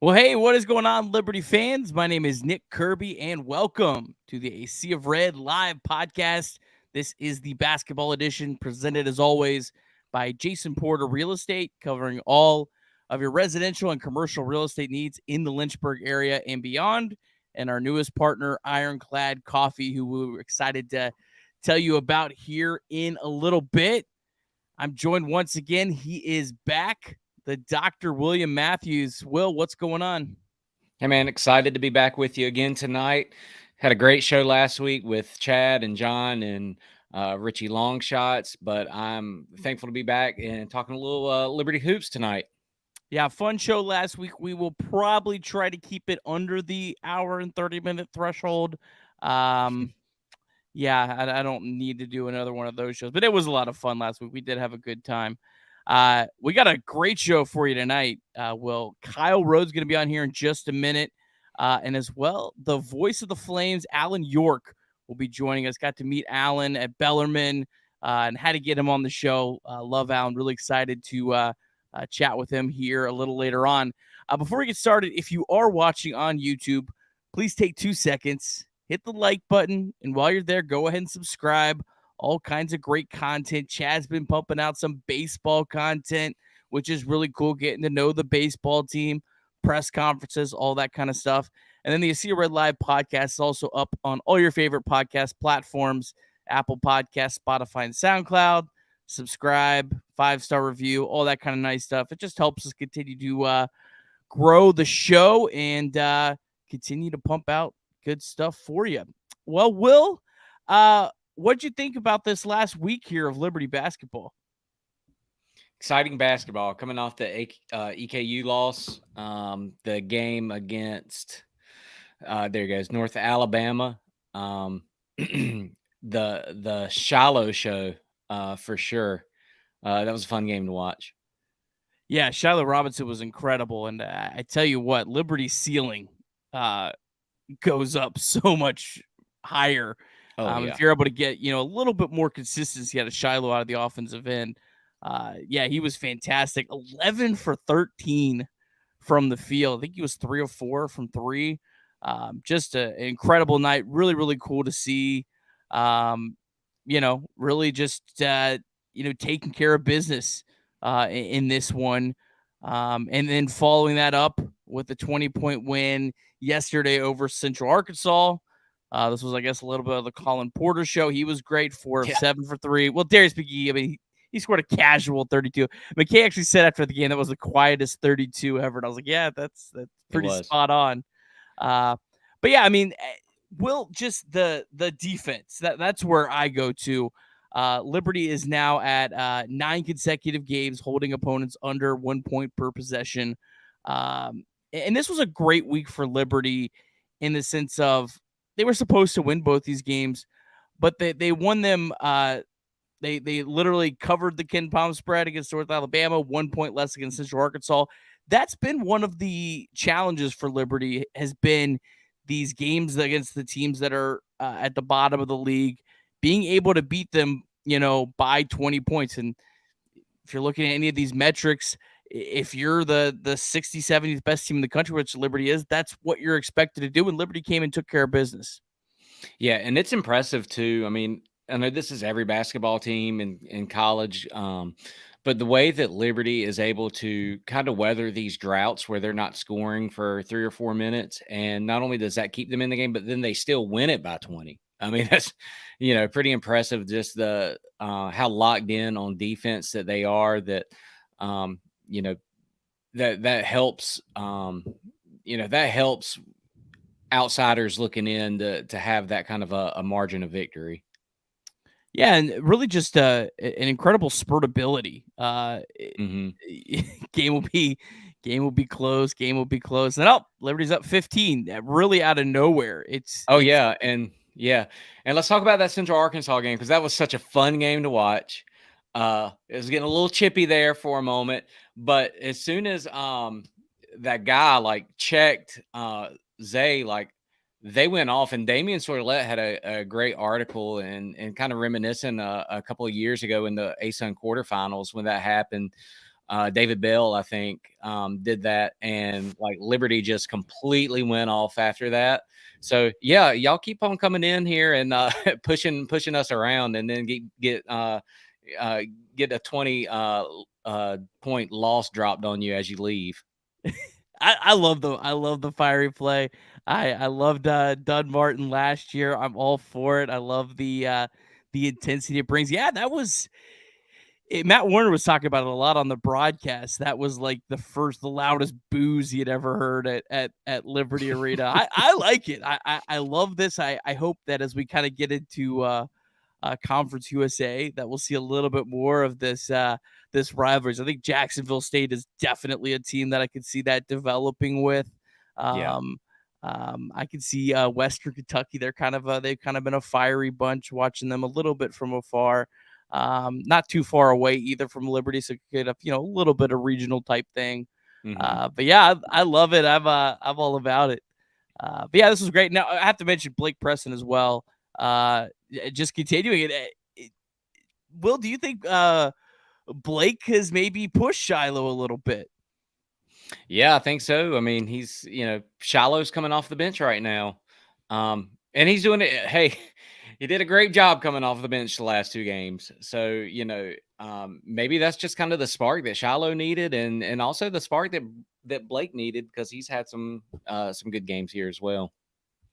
Well, hey, what is going on, Liberty fans? My name is Nick Kirby, and welcome to the A Sea of Red live podcast. This is the basketball edition, presented as always by Jason Porter Real Estate, covering all of your residential and commercial real estate needs in the Lynchburg area and beyond. And our newest partner, Ironclad Coffee, who we're excited to tell you about here in a little bit. I'm joined once again. He is back. The Dr. William Matthews. Will, what's going on? Hey, man, excited to be back with you again tonight. Had a great show last week with Chad and John and Richie Longshots, but I'm thankful to be back and talking a little Liberty Hoops tonight. Yeah, fun show last week. We will probably try to keep it under the hour and 30-minute threshold. Yeah, I don't need to do another one of those shows, but it was a lot of fun last week. We did have a good time. We got a great show for you tonight. Kyle Rhodes going to be on here in just a minute. And as well, the voice of the Flames, Alan York, will be joining us. Got to meet Alan at Bellarmine and had to get him on the show. Love Alan. Really excited to chat with him here a little later on. Before we get started, if you are watching on YouTube, please take 2 seconds, hit the like button, and while you're there, go ahead and subscribe. All kinds of great content. Chad's been pumping out some baseball content, which is really cool, getting to know the baseball team, press conferences, all that kind of stuff. And then the ASUN Red Live podcast is also up on all your favorite podcast platforms, Apple Podcasts, Spotify, and SoundCloud. Subscribe, 5-star review, all that kind of nice stuff. It just helps us continue to grow the show and continue to pump out good stuff for you. Well, Will, what'd you think about this last week here of Liberty basketball? Exciting basketball coming off the EKU loss. The game against, there goes, North Alabama. The Shiloh show, for sure. That was a fun game to watch. Yeah, Shiloh Robinson was incredible. And I tell you what, Liberty's ceiling goes up so much higher. If you're able to get, a little bit more consistency out of Shiloh out of the offensive end. Yeah, he was fantastic. 11 for 13 from the field. I think he was 3 or 4 from 3. Just an incredible night. Really, really cool to see. Really just, taking care of business in this one. And then following that up with a 20-point win yesterday over Central Arkansas. This was, I guess, a little bit of the Colin Porter show. He was great, 4 of 7 for 3. Well, Darius McGee, I mean, he scored a casual 32. McKay actually said after the game that was the quietest 32 ever. And I was like, yeah, that's pretty spot on. But yeah, I mean, Will, just the defense. That's where I go to. Liberty is now at 9 consecutive games holding opponents under 1 point per possession. And this was a great week for Liberty in the sense of they were supposed to win both these games, but they won them. They literally covered the Ken Palm spread against North Alabama, 1 point less against Central Arkansas. That's been one of the challenges for Liberty, has been these games against the teams that are at the bottom of the league, being able to beat them, by 20 points. And if you're looking at any of these metrics, if you're the 60th, 70th best team in the country, which Liberty is, that's what you're expected to do. And Liberty came and took care of business. Yeah, and it's impressive too. I mean, I know this is every basketball team in college, but the way that Liberty is able to kind of weather these droughts where they're not scoring for 3 or 4 minutes, and not only does that keep them in the game, but then they still win it by 20. I mean, that's, pretty impressive. Just the how locked in on defense that they are. That that helps. That helps outsiders looking in to have that kind of a margin of victory. Yeah, and really just an incredible spurt ability. Game will be close. Game will be close. And Liberty's up 15. Really out of nowhere. And let's talk about that Central Arkansas game, because that was such a fun game to watch. It was getting a little chippy there for a moment, but as soon as that guy checked Zay, they went off, and Damian Sorlett had a great article and kind of reminiscent a couple of years ago in the ASUN quarterfinals when that happened, David Bell, I think, did that, and like Liberty just completely went off after that. So yeah, y'all keep on coming in here and pushing us around, and then uh, get a 20 point loss dropped on you as you leave. I love the fiery play. I loved Dunn Martin last year. I'm all for it. I love the intensity it brings. Yeah, that was Matt Warner was talking about it a lot on the broadcast. That was like the loudest boos he had ever heard at Liberty Arena. I like it. I love this. I hope that as we kind of get into Conference USA, that we'll see a little bit more of this rivalries. I think Jacksonville State is definitely a team that I could see that developing with. Yeah. Um, I could see Western Kentucky. They've kind of been a fiery bunch. Watching them a little bit from afar, not too far away either from Liberty, so could have a little bit of regional type thing. Hmm. But yeah, I love it. I'm all about it. But yeah, this was great. Now I have to mention Blake Preston as well. Just continuing it. Will, do you think Blake has maybe pushed Shiloh a little bit? Yeah, I think so. I mean, he's Shiloh's coming off the bench right now, and he's doing it. Hey, he did a great job coming off the bench the last 2 games. So maybe that's just kind of the spark that Shiloh needed, and also the spark that Blake needed, because he's had some good games here as well.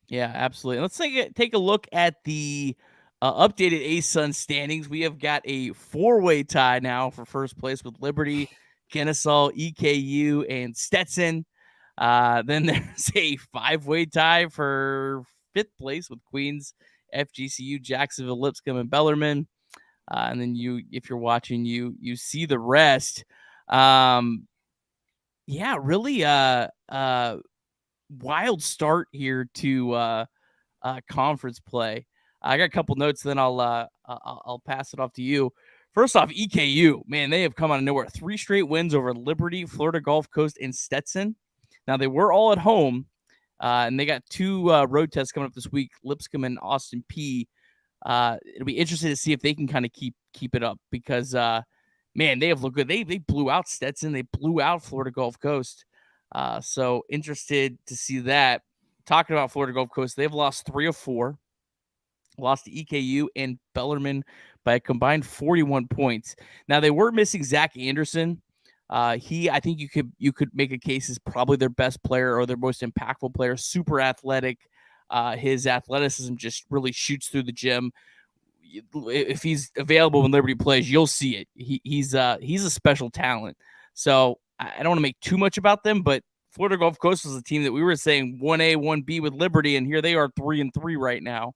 Yeah, absolutely. Let's take a look at the updated ASUN standings. We have got a 4-way tie now for first place with Liberty, Kennesaw, EKU, and Stetson. Then there's a 5-way tie for fifth place with Queens, FGCU, Jacksonville, Lipscomb, and Bellarmine. And then if you're watching, you see the rest. Yeah, really wild start here to conference play. I got a couple notes, then I'll pass it off to you. First off, EKU, man, they have come out of nowhere. 3 straight wins over Liberty, Florida Gulf Coast, and Stetson. Now they were all at home, and they got 2 road tests coming up this week: Lipscomb and Austin P. It'll be interesting to see if they can kind of keep it up, because man, they have looked good. They blew out Stetson, they blew out Florida Gulf Coast. So interested to see that. Talking about Florida Gulf Coast, they've lost 3 of 4, lost to EKU and Bellarmine by a combined 41 points. Now they were missing Zach Anderson. I think you could make a case as probably their best player or their most impactful player. Super athletic. His athleticism just really shoots through the gym. If he's available when Liberty plays, you'll see it. He's a special talent. So I don't want to make too much about them, but Florida Gulf Coast was a team that we were saying 1A, 1B with Liberty, and here they are 3-3 right now.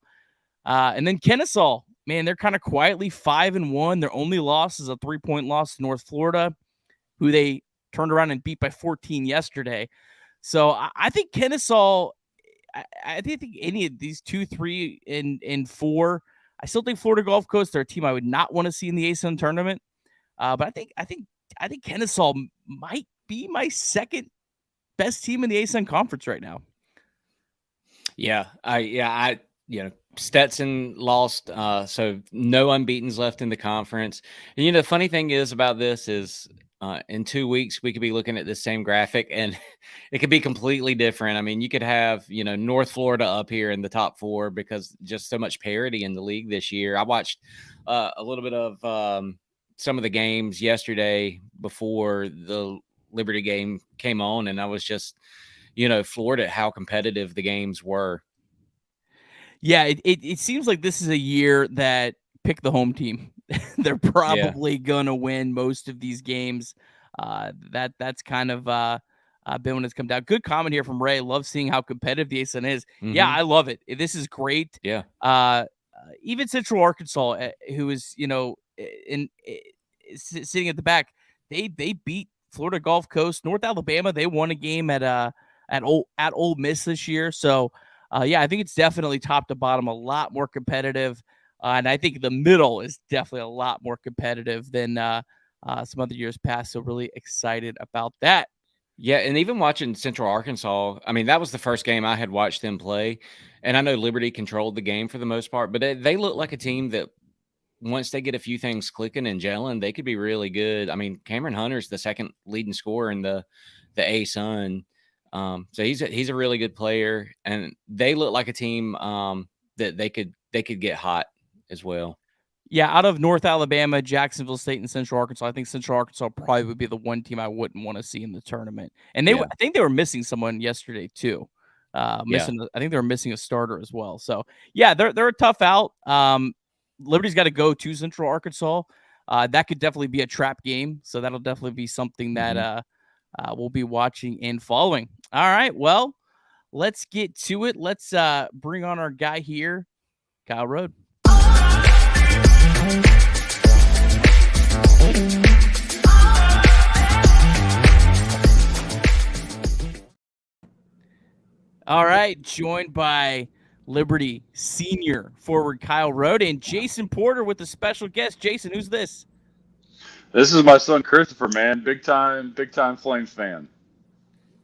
And then Kennesaw, man, they're kind of quietly 5-1. Their only loss is a 3-point loss to North Florida, who they turned around and beat by 14 yesterday. So I think Kennesaw, I think any of these 2, 3, and 4, I still think Florida Gulf Coast, they're a team I would not want to see in the ASUN tournament. But I think Kennesaw might be my second best team in the ASUN conference right now. Yeah, Stetson lost, so no unbeatens left in the conference. And the funny thing is about this is, in 2 weeks we could be looking at the same graphic and it could be completely different. I mean, you could have North Florida up here in the top 4 because just so much parity in the league this year. I watched a little bit of some of the games yesterday before the Liberty game came on, and I was just floored at how competitive the games were. Yeah, it seems like this is a year that pick the home team. They're probably gonna win most of these games. That's kind of been when it's come down. Good comment here from Ray. Love seeing how competitive the ASUN is. Mm-hmm. Yeah, I love it. This is great. Yeah. Even Central Arkansas, who is sitting at the back, they beat Florida Gulf Coast. North Alabama, they won a game at Ole Miss this year. So yeah, I think it's definitely top to bottom a lot more competitive. And I think the middle is definitely a lot more competitive than some other years past. So really excited about that. Yeah, and even watching Central Arkansas, I mean, that was the first game I had watched them play. And I know Liberty controlled the game for the most part, but they look like a team that once they get a few things clicking and gelling, they could be really good. I mean, Cameron Hunter's the second leading scorer in the ASUN. So he's a really good player, and they look like a team that they could get hot as well. Yeah, out of North Alabama, Jacksonville State, and Central Arkansas, I think Central Arkansas probably would be the one team I wouldn't want to see in the tournament. And I think they were missing someone yesterday too. I think they were missing a starter as well. So yeah, they're a tough out. Liberty's got to go to Central Arkansas. That could definitely be a trap game. So that'll definitely be something that we'll be watching and following. All right, well, let's get to it. Let's bring on our guy here, Kyle Rode. All right, joined by Liberty senior forward Kyle Rode and Jason Porter with a special guest. Jason, who's this? This is my son Christopher, man. Big time Flames fan.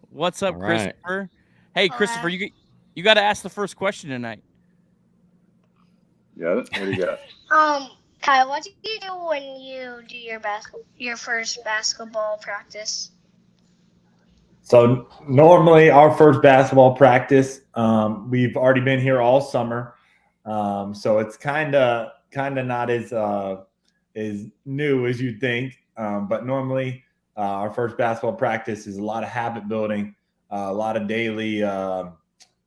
What's up, Christopher? Hey, Christopher, you got to ask the first question tonight. Got it? What do you got? Kyle, what do you do when you do your first basketball practice? So normally our first basketball practice, we've already been here all summer. So it's kind of not as new as you'd think. But normally our first basketball practice is a lot of habit building, a lot of daily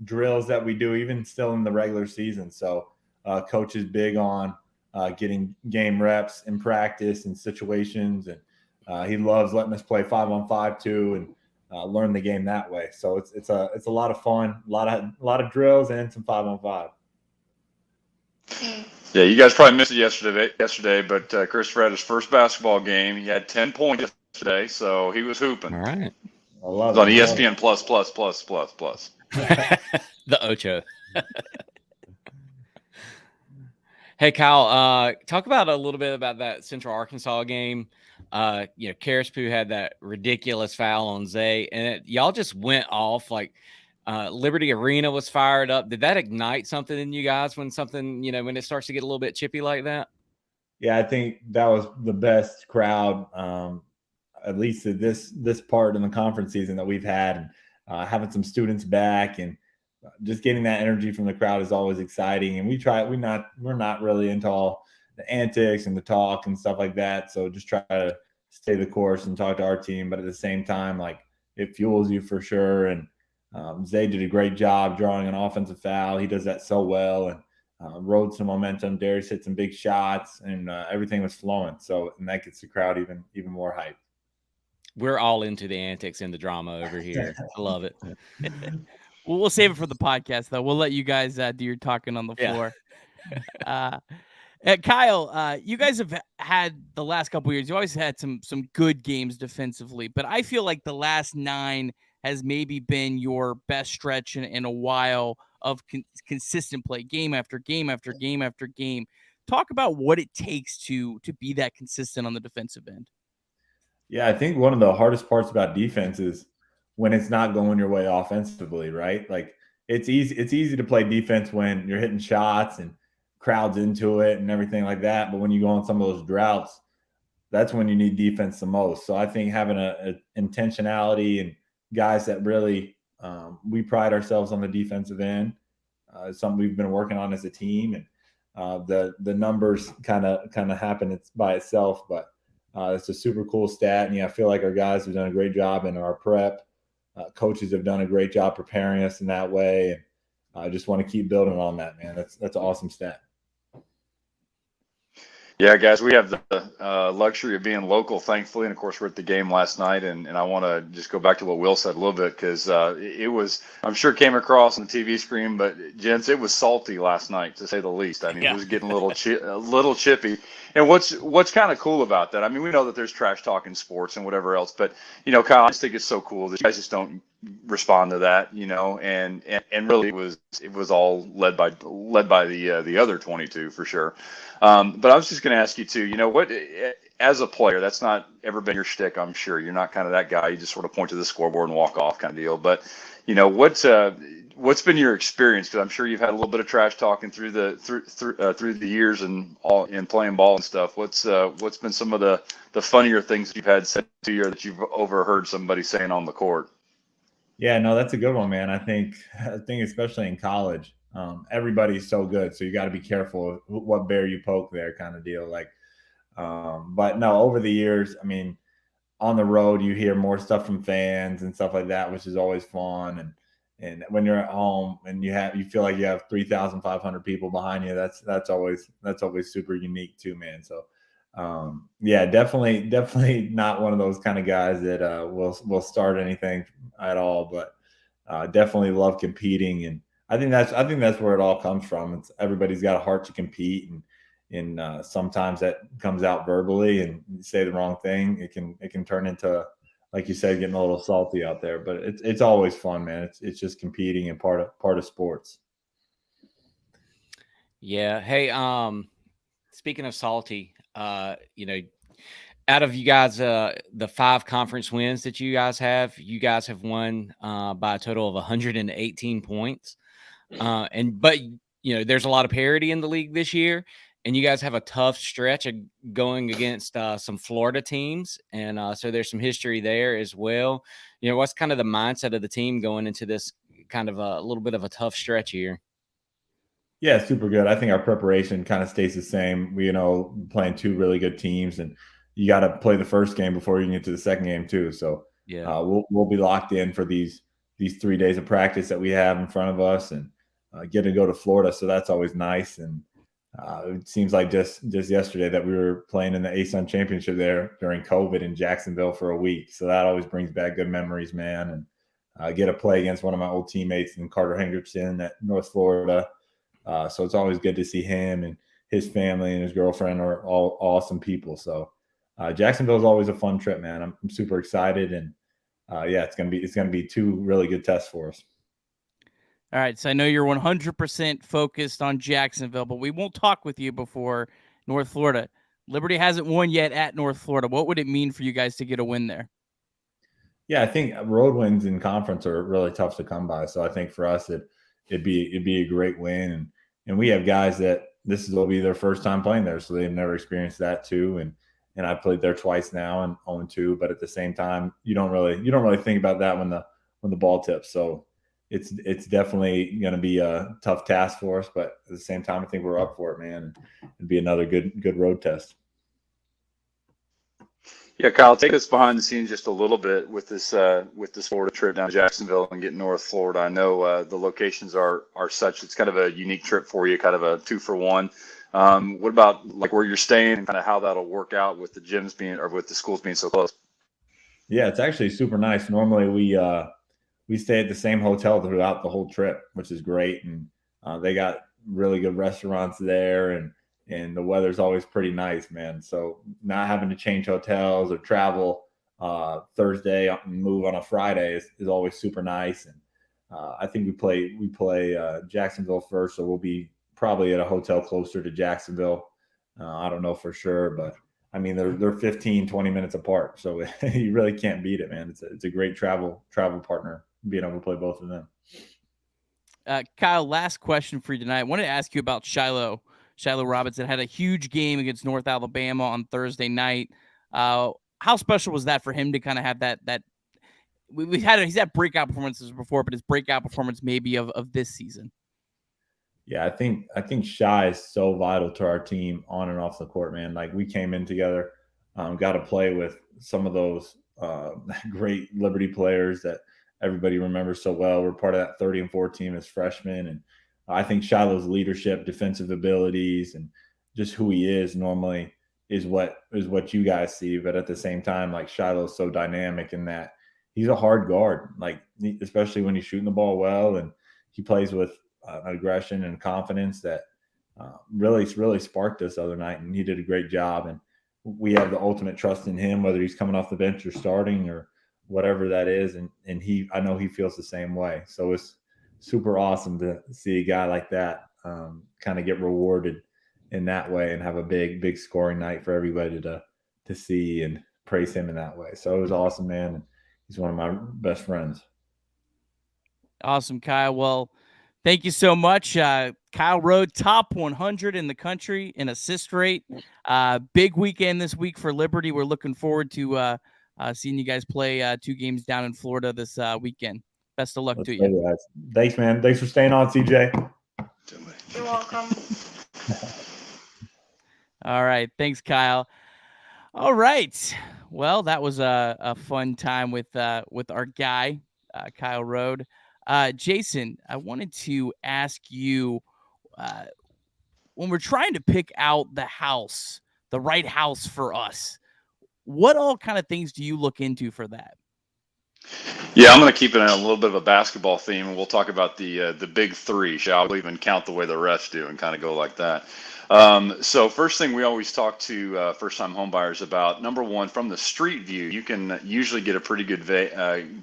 drills that we do, even still in the regular season. So coach is big on getting game reps in practice and situations. And he loves letting us play 5-on-5 too. And learn the game that way. So it's a lot of fun, a lot of drills and some 5-on-5. Yeah, you guys probably missed it yesterday, but Christopher had his first basketball game. He had 10 points yesterday, so he was hooping. All right. I love it. On ESPN plus. The Ocho. Hey, Kyle, talk about a little bit about that Central Arkansas game. Carrispoo had that ridiculous foul on Zay, and y'all just went off. Like Liberty Arena was fired up. Did that ignite something in you guys when it starts to get a little bit chippy like that? Yeah, I think that was the best crowd, at least at this part in the conference season that we've had. And having some students back and just getting that energy from the crowd is always exciting. And we're not really into all the antics and the talk and stuff like that. So just try to stay the course and talk to our team. But at the same time, like, it fuels you for sure. And Zay did a great job drawing an offensive foul. He does that so well, and rode some momentum. Darius hit some big shots, and everything was flowing. And that gets the crowd even more hyped. We're all into the antics and the drama over here. I love it. Well, we'll save it for the podcast, though. We'll let you guys do your talking on the floor. Kyle, you guys have had the last couple of years. You always had some good games defensively, but I feel like the last 9 has maybe been your best stretch in a while of consistent play, game after game after game after game. Talk about what it takes to be that consistent on the defensive end. Yeah, I think one of the hardest parts about defense is when it's not going your way offensively, right? Like, it's easy to play defense when you're hitting shots and crowds into it and everything like that. But when you go on some of those droughts, that's when you need defense the most. So I think having a intentionality and guys that really we pride ourselves on the defensive end is something we've been working on as a team. And the numbers kind of happen by itself, but it's a super cool stat. And I feel like our guys have done a great job in our prep. Coaches have done a great job preparing us in that way. And I just want to keep building on that, man. That's an awesome stat. Yeah, guys, we have the luxury of being local, thankfully. And, of course, we're at the game last night. And I want to just go back to what Will said a little bit, because it was, I'm sure it came across on the TV screen, but, gents, it was salty last night, to say the least. I mean, It was getting a little chippy. And what's kind of cool about that, I mean, we know that there's trash talk in sports and whatever else, but, Kyle, I just think it's so cool that you guys just don't respond to that, and really it was all led by the other 22 for sure. But I was just going to ask you too, as a player, that's not ever been your shtick, I'm sure. You're not kind of that guy. You just sort of point to the scoreboard and walk off kind of deal. But, what's been your experience? Because I'm sure you've had a little bit of trash talking through the years and all in playing ball and stuff. What's been some of the funnier things you've had said to you or that you've overheard somebody saying on the court? Yeah, no, that's a good one, man. I think especially in college, everybody's so good, so you got to be careful of what bear you poke there, kind of deal. Like, but no, over the years, I mean, on the road, you hear more stuff from fans and stuff like that, which is always fun. And when you're at home and you feel like you have 3,500 people behind you, that's always super unique too, man. So yeah, definitely not one of those kind of guys that will start anything at all, but definitely love competing, and I think that's where it all comes from. It's everybody's got a heart to compete, and sometimes that comes out verbally, and you say the wrong thing, it can turn into, like you said, getting a little salty out there. But it's always fun, man. It's just competing and part of sports. Yeah. Hey, speaking of salty, out of you guys, the 5 conference wins that you guys have won by a total of 118 points. But there's a lot of parity in the league this year, and you guys have a tough stretch of going against some Florida teams, and so there's some history there as well. What's kind of the mindset of the team going into this kind of a little bit of a tough stretch here? Yeah, super good. I think our preparation kind of stays the same. We, playing 2 really good teams, and you got to play the first game before you can get to the second game too. So yeah, we'll be locked in for these 3 days of practice that we have in front of us, and get to go to Florida. So that's always nice. And it seems like just yesterday that we were playing in the ASUN Championship there during COVID in Jacksonville for a week. So that always brings back good memories, man. And get to play against one of my old teammates in Carter Hendrickson at North Florida. So it's always good to see him, and his family and his girlfriend are all awesome people. So Jacksonville is always a fun trip, man. I'm super excited, and yeah, it's gonna be 2 really good tests for us. All right, so I know you're 100% focused on Jacksonville, but we won't talk with you before North Florida. Liberty hasn't won yet at North Florida. What would it mean for you guys to get a win there? Yeah, I think road wins in conference are really tough to come by. So I think for us, it'd be a great win, and we have guys that will be their first time playing there, so they've never experienced that too. And I played there twice now and 0-2, but at the same time, you don't really think about that when the ball tips. So it's definitely going to be a tough task for us, but at the same time, I think we're up for it, man. It'd be another good road test. Yeah, Kyle, take us behind the scenes just a little bit with this Florida trip down to Jacksonville and getting North Florida. I know the locations are such, it's kind of a unique trip for you, kind of a 2-for-1. What about like where you're staying and kind of how that'll work out with the gyms being, or with the schools being so close? Yeah, it's actually super nice. Normally we stay at the same hotel throughout the whole trip, which is great, and they got really good restaurants there, and the weather's always pretty nice, man. So not having to change hotels or travel Thursday and move on a Friday is always super nice. And I think we play Jacksonville first, so we'll be probably at a hotel closer to Jacksonville. I don't know for sure, but I mean they're 15, 20 minutes apart, so you really can't beat it, man. It's a great travel partner, being able to play both of them. Kyle, last question for you tonight. I wanted to ask you about Shiloh Robinson. Had a huge game against North Alabama on Thursday night. How special was that for him to kind of have that he's had breakout performances before, but his breakout performance maybe of this season? Yeah, I think Shy is so vital to our team on and off the court, man. Like, we came in together, got to play with some of those great Liberty players that everybody remembers so well. We're part of that 30-4 team as freshmen, and I think Shiloh's leadership, defensive abilities, and just who he is normally is what you guys see. But at the same time, like, Shiloh's so dynamic in that he's a hard guard, like, especially when he's shooting the ball well, and he plays with aggression and confidence that really sparked us the other night, and he did a great job. And we have the ultimate trust in him, whether he's coming off the bench or starting or whatever that is. And I know he feels the same way. So it's super awesome to see a guy like that kind of get rewarded in that way and have a big scoring night for everybody to see and praise him in that way. So it was awesome, man. And he's one of my best friends. Awesome, Kyle. Well, thank you so much. Kyle Rode, top 100 in the country in assist rate. Big weekend this week for Liberty. We're looking forward to seeing you guys play 2 games down in Florida this weekend. Best of luck to you. Thanks, man. Thanks for staying on, CJ. You're welcome. All right. Thanks, Kyle. All right. Well, that was a fun time with our guy, Kyle Rode. Jason, I wanted to ask you, when we're trying to pick out the right house for us, what all kind of things do you look into for that? Yeah, I'm going to keep it in a little bit of a basketball theme, and we'll talk about the big three, shall we? Even count the way the refs do and kind of go like that. So first thing we always talk to first-time homebuyers about, number one, from the street view, you can usually get a pretty good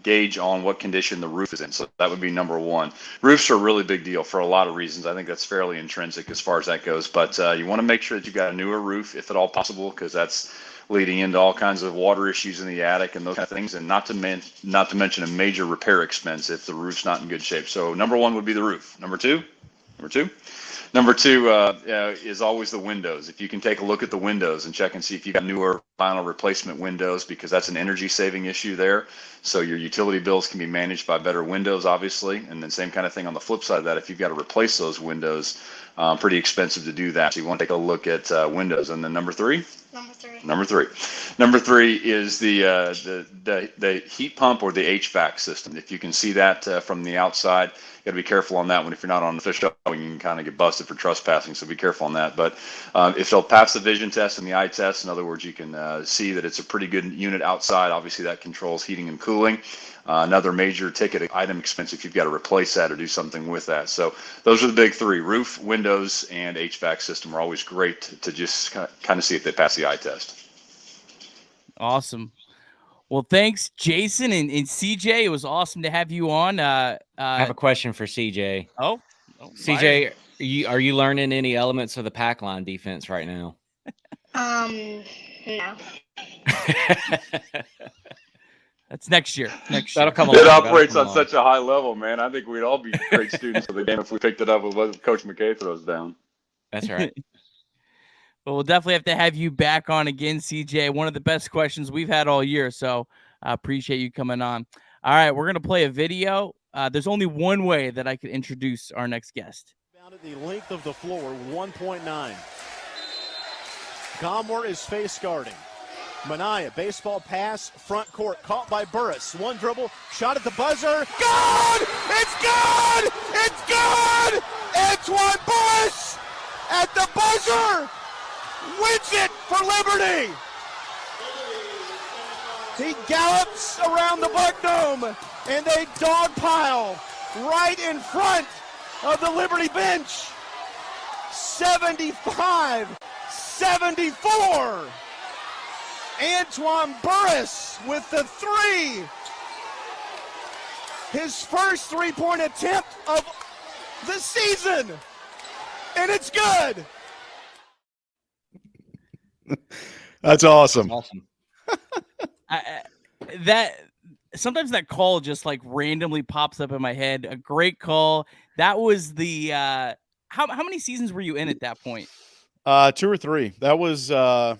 gauge on what condition the roof is in. So that would be number one. Roofs are a really big deal for a lot of reasons. I think that's fairly intrinsic as far as that goes. But you want to make sure that you've got a newer roof, if at all possible, because that's leading into all kinds of water issues in the attic and those kind of things, and not to mention a major repair expense if the roof's not in good shape. So number one would be the roof. Number two is always the windows. If you can take a look at the windows and check and see if you've got newer vinyl replacement windows, because that's an energy saving issue there. So your utility bills can be managed by better windows, obviously. And then same kind of thing on the flip side of that, if you've got to replace those windows, pretty expensive to do that. So you want to take a look at windows. And then number three is the heat pump or the HVAC system. If you can see that from the outside, you got to be careful on that one. If you're not on the official, you can kind of get busted for trespassing, so be careful on that. But if they'll pass the vision test and the eye test, in other words, you can see that it's a pretty good unit outside. Obviously, that controls heating and cooling. Another major ticket item expense if you've got to replace that or do something with that. So those are the big three: roof, windows, and HVAC system are always great to just kind of see if they pass the eye test. Awesome. Well, thanks, Jason and CJ. It was awesome to have you on. I have a question for CJ. Oh, CJ, are you learning any elements of the pack line defense right now? No. That's next year. That'll come along. It operates on such a high level, man. I think we'd all be great students of the game if we picked it up with what Coach McKay throws down. That's right. Well, we'll definitely have to have you back on again, CJ. One of the best questions we've had all year, so I appreciate you coming on. All right, we're going to play a video. There's only one way that I could introduce our next guest. Down at the length of the floor, 1.9. Gomler is face guarding. Minaya, baseball pass, front court, caught by Burris. One dribble, shot at the buzzer. Good! It's good! It's good! Antoine Burris at the buzzer wins it for Liberty. He gallops around the Buck Dome, and they dogpile right in front of the Liberty bench. 75-74. Antoine Burris with the three. His first three-point attempt of the season. And it's good. That's awesome. Sometimes that call just like randomly pops up in my head. A great call. That was the how many seasons were you in at that point? 2 or 3. That was the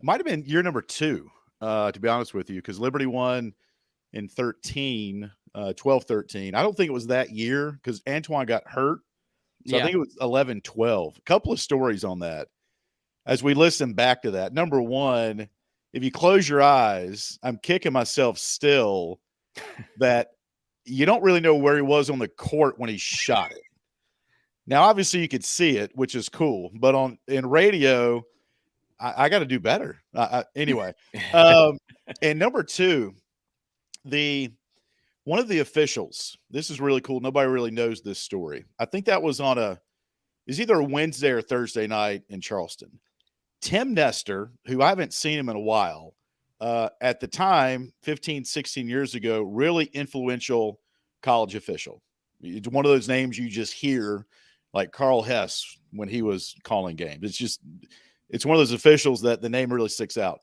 might have been year number 2, to be honest with you, because Liberty won in 12-13. I don't think it was that year because Antoine got hurt. So I think it was 11-12. A couple of stories on that. As we listen back to that, number one, if you close your eyes, I'm kicking myself still that you don't really know where he was on the court when he shot it. Now, obviously, you could see it, which is cool. But in radio, I got to do better. Anyway, and number 2, one of the officials. This is really cool. Nobody really knows this story. I think that was it's either a Wednesday or Thursday night in Charleston. Tim Nestor, who I haven't seen him in a while, at the time, 15, 16 years ago, really influential college official. It's one of those names you just hear, like Carl Hess when he was calling games. it's one of those officials that the name really sticks out.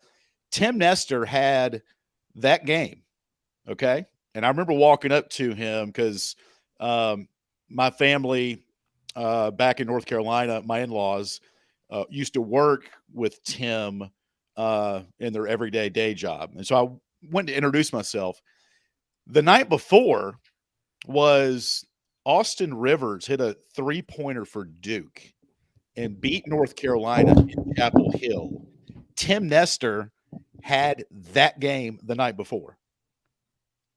Tim Nestor had that game. Okay. And I remember walking up to him because my family back in North Carolina, my in-laws used to work with Tim in their everyday day job. And so I went to introduce myself. The night before was Austin Rivers hit a 3-pointer for Duke and beat North Carolina in Chapel Hill. Tim Nestor had that game the night before.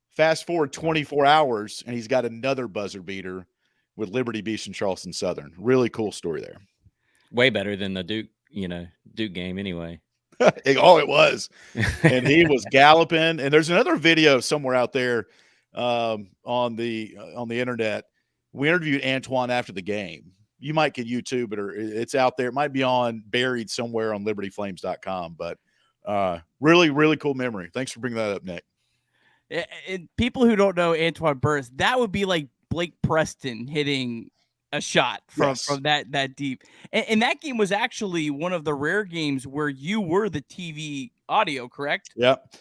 Fast forward 24 hours, and he's got another buzzer beater with Liberty Beach and Charleston Southern. Really cool story there. Way better than the Duke game anyway. Oh, it was. And he was galloping. And there's another video somewhere out there on the internet. We interviewed Antoine after the game. You might can YouTube it, or it's out there. It might be buried somewhere on libertyflames.com. But really, really cool memory. Thanks for bringing that up, Nick. And people who don't know Antoine Burris, that would be like Blake Preston hitting a shot from that deep. And that game was actually one of the rare games where you were the TV audio, correct? Yep.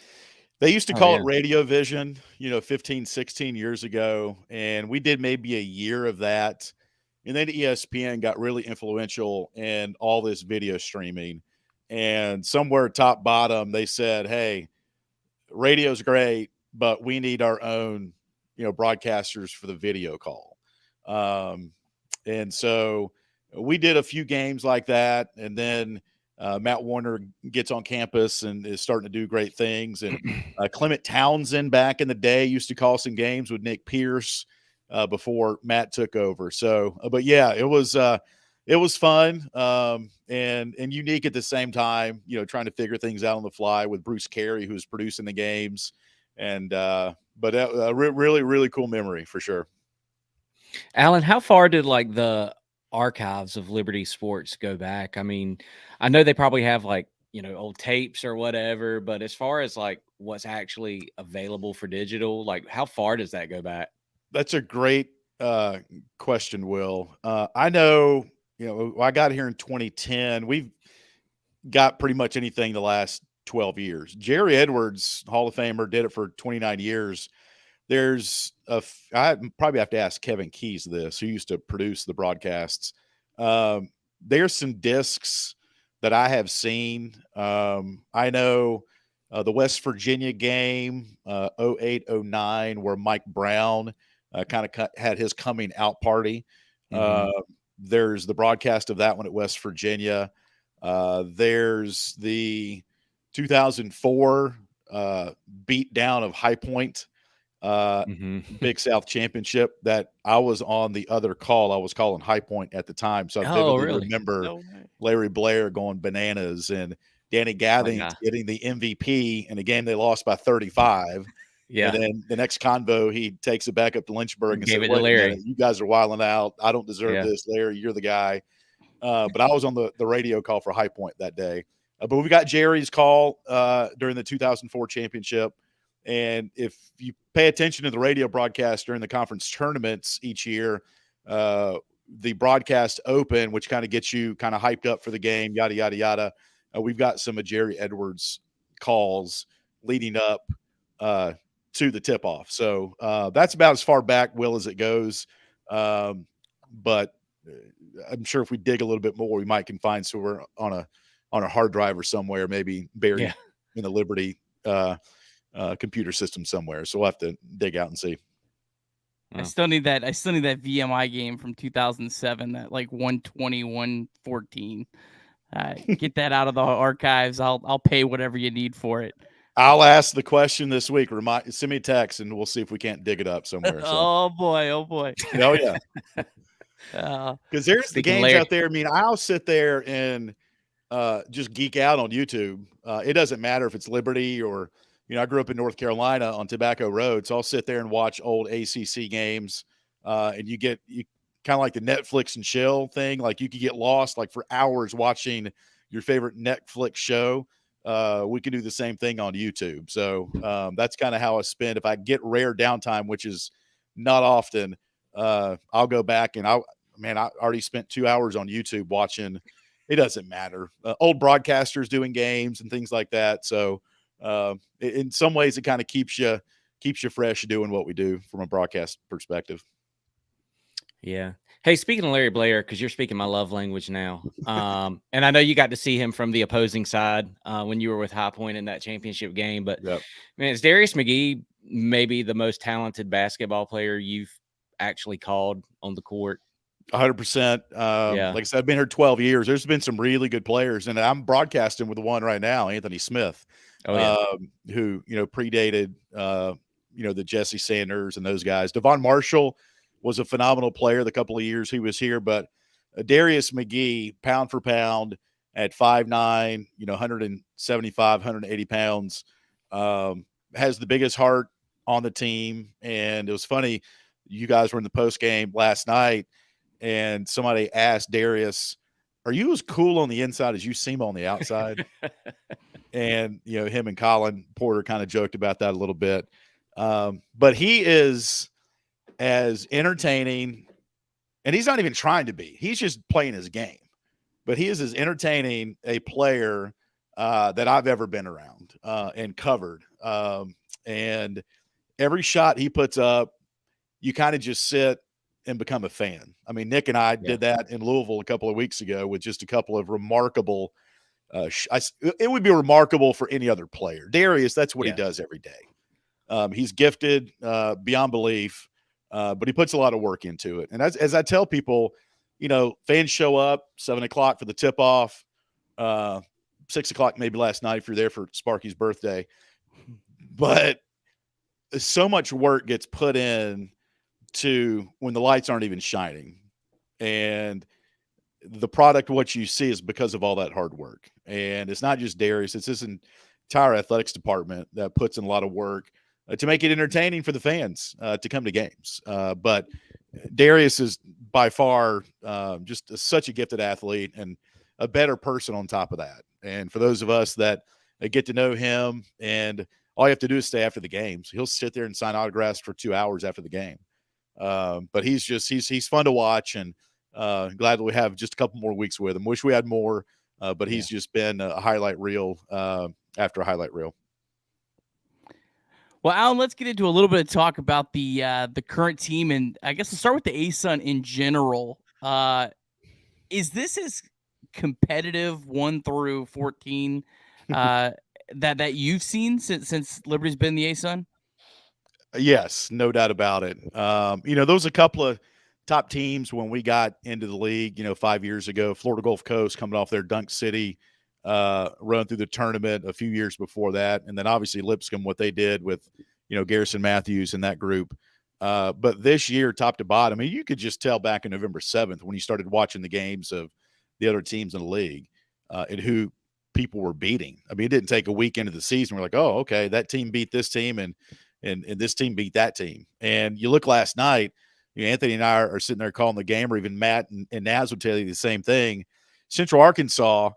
They used to call it Radio Vision, 15, 16 years ago. And we did maybe a year of that. And then ESPN got really influential in all this video streaming. And somewhere top bottom, they said, hey, radio's great, but we need our own, broadcasters for the video call. And so we did a few games like that. And then Matt Warner gets on campus and is starting to do great things. And Clement Townsend back in the day used to call some games with Nick Pierce before Matt took over. So, but yeah, it was fun and unique at the same time, trying to figure things out on the fly with Bruce Carey, who was producing the games. And, but a really, really cool memory for sure. Alan, how far did the archives of Liberty Sports go back? I mean, I know they probably have old tapes or whatever, but as far as what's actually available for digital, how far does that go back? That's a great question, Will. I know, I got here in 2010. We've got pretty much anything the last 12 years. Jerry Edwards, Hall of Famer, did it for 29 years. I probably have to ask Kevin Keys this, who used to produce the broadcasts. There's some discs that I have seen. I know the West Virginia game, 08-09, where Mike Brown kind of had his coming out party. There's the broadcast of that one at West Virginia. There's the 2004 beat down of High Point. Big South Championship that I was on the other call. I was calling High Point at the time. So I vividly remember Larry Blair going bananas and Danny Gathings getting the MVP in a game they lost by 35. Yeah. And then the next convo, he takes it back up to Lynchburg and said, Larry, you guys are wilding out. I don't deserve this. Larry, you're the guy. But I was on the radio call for High Point that day. But we got Jerry's call during the 2004 championship. And if you pay attention to the radio broadcast during the conference tournaments each year, the broadcast open, which kind of gets you kind of hyped up for the game, yada, yada, yada. We've got some of Jerry Edwards calls leading up to the tip-off. So that's about as far back, Will, as it goes. But I'm sure if we dig a little bit more, we might can find somewhere on a hard drive or somewhere, maybe buried in the Liberty computer system somewhere. So we'll have to dig out and see. I still need that VMI game from 2007, that 120-114. Get that out of the archives. I'll pay whatever you need for it. I'll ask the question this week. Send me a text and we'll see if we can't dig it up somewhere. So. Oh boy. Oh yeah. Because there's the games out there. I mean, I'll sit there and just geek out on YouTube. It doesn't matter if it's Liberty or, I grew up in North Carolina on Tobacco Road, so I'll sit there and watch old ACC games. And you kind of like the Netflix and chill thing. Like you could get lost for hours watching your favorite Netflix show. We can do the same thing on YouTube. So that's kind of how I spend. If I get rare downtime, which is not often, I'll go back and I already spent 2 hours on YouTube watching it doesn't matter. Old broadcasters doing games and things like that. So in some ways, it kind of keeps you fresh doing what we do from a broadcast perspective. Yeah. Hey, speaking of Larry Blair, because you're speaking my love language now, and I know you got to see him from the opposing side when you were with High Point in that championship game. But man, is Darius McGee maybe the most talented basketball player you've actually called on the court? 100%. Yeah. Like I said, I've been here 12 years. There's been some really good players, and I'm broadcasting with one right now, Anthony Smith, who predated the Jesse Sanders and those guys. Devon Marshall was a phenomenal player the couple of years he was here, but Darius McGee, pound for pound, at 5'9", 175, 180 pounds, has the biggest heart on the team. And it was funny, you guys were in the post game last night, and somebody asked Darius, "Are you as cool on the inside as you seem on the outside?" And him and Colin Porter kind of joked about that a little bit. But he is as entertaining, and he's not even trying to be. He's just playing his game. But he is as entertaining a player that I've ever been around and covered. And every shot he puts up, you kind of just sit and become a fan. I mean, Nick and I did that in Louisville a couple of weeks ago with just a couple of remarkable it would be remarkable for any other player. Darius, that's what he does every day. He's gifted beyond belief. But he puts a lot of work into it. And as I tell people, fans show up 7 o'clock for the tip off, 6 o'clock maybe last night if you're there for Sparky's birthday. But so much work gets put in to when the lights aren't even shining. And the product, what you see, is because of all that hard work. And it's not just Darius, it's this entire athletics department that puts in a lot of work to make it entertaining for the fans to come to games. But Darius is by far just such a gifted athlete and a better person on top of that. And for those of us that get to know him, and all you have to do is stay after the games. He'll sit there and sign autographs for 2 hours after the game. But he's fun to watch, and glad that we have just a couple more weeks with him. Wish we had more, but he's just been a highlight reel after a highlight reel. Well, Alan, let's get into a little bit of talk about the current team, and I guess we'll start with the ASUN in general. Is this as competitive 1 through 14 that you've seen since Liberty's been the ASUN? Yes, no doubt about it. There was a couple of top teams when we got into the league, 5 years ago. Florida Gulf Coast coming off their Dunk City run through the tournament a few years before that. And then obviously Lipscomb, what they did with, Garrison Matthews and that group. But this year, top to bottom, I mean, you could just tell back in November 7th when you started watching the games of the other teams in the league and who people were beating. I mean, it didn't take a week into the season. We're like, oh, okay, that team beat this team and this team beat that team. And you look last night, Anthony and I are sitting there calling the game, or even Matt and Naz would tell you the same thing. Central Arkansas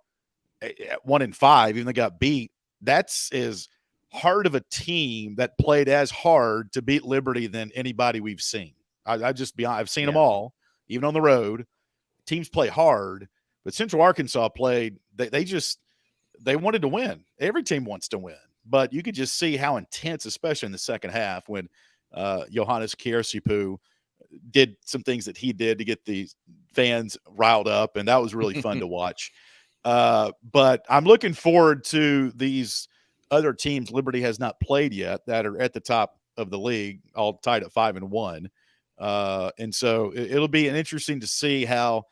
at 1-5, even though they got beat, that's as hard of a team that played as hard to beat Liberty than anybody we've seen. I've seen them all, even on the road. Teams play hard, but Central Arkansas played. They wanted to win. Every team wants to win, but you could just see how intense, especially in the second half, when Johannes Kiersipu did some things that he did to get the fans riled up, and that was really fun to watch. But I'm looking forward to these other teams Liberty has not played yet that are at the top of the league, all tied at 5-1. And so it'll be interesting to see how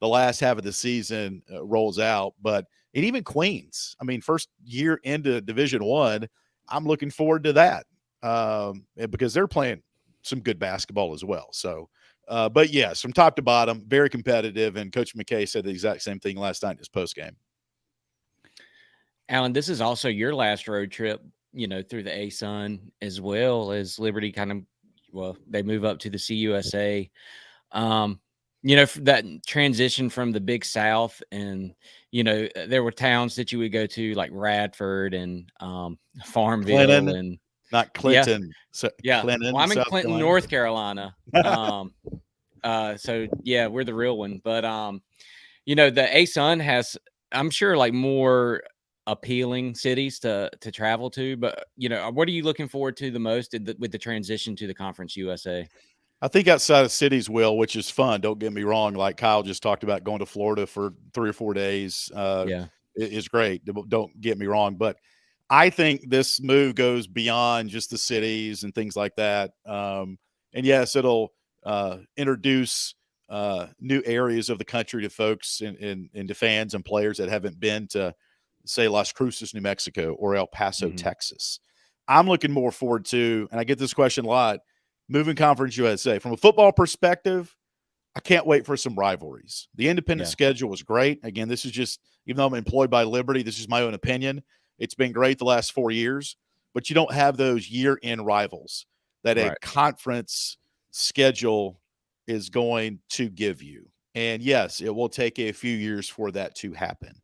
the last half of the season rolls out. But and even Queens, I mean, first year into Division I, I'm looking forward to that because they're playing some good basketball as well. So, but yes, from top to bottom, very competitive. And Coach McKay said the exact same thing last night in his postgame. Alan, this is also your last road trip, through the ASUN, as well as Liberty they move up to the CUSA. That transition from the Big South, and, there were towns that you would go to like Radford and Farmville Clinton, and not Clinton. Yeah. Clinton, well, I'm in South Clinton, Carolina. North Carolina. So yeah, we're the real one. But You know, the ASUN has, I'm sure, like more appealing cities to travel to. But you know, what are you looking forward to the most with the transition to the Conference USA? I think outside of cities, Will, which is fun. Don't get me wrong. Like Kyle just talked about going to Florida for 3 or 4 days. Yeah. Is great. Don't get me wrong, but I think this move goes beyond just the cities and things like that. And yes, it'll introduce new areas of the country to folks and to fans and players that haven't been to, say, Las Cruces, New Mexico, or El Paso, Texas. I'm looking more forward to, and I get this question a lot, moving Conference USA. From a football perspective, I can't wait for some rivalries. The independent schedule was great. Again, this is just, even though I'm employed by Liberty, this is my own opinion. It's been great the last 4 years, but you don't have those year-end rivals that a conference schedule is going to give you. And yes, it will take a few years for that to happen.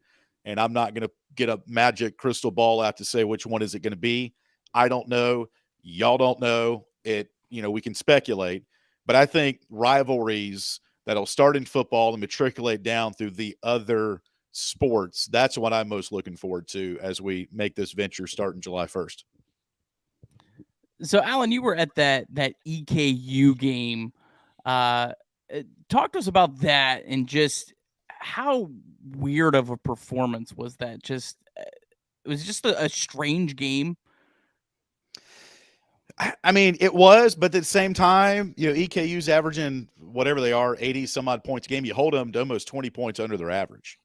And I'm not going to get a magic crystal ball out to say which one is it going to be. I don't know. Y'all don't know. We can speculate, but I think rivalries that'll start in football and matriculate down through the other sports, that's what I'm most looking forward to as we make this venture starting July 1st. So, Alan, you were at that EKU game. Talk to us about that and just how weird of a performance was that? It was just a strange game. I mean, it was, but at the same time, EKU's averaging whatever they are, 80 some odd points a game. You hold them to almost 20 points under their average,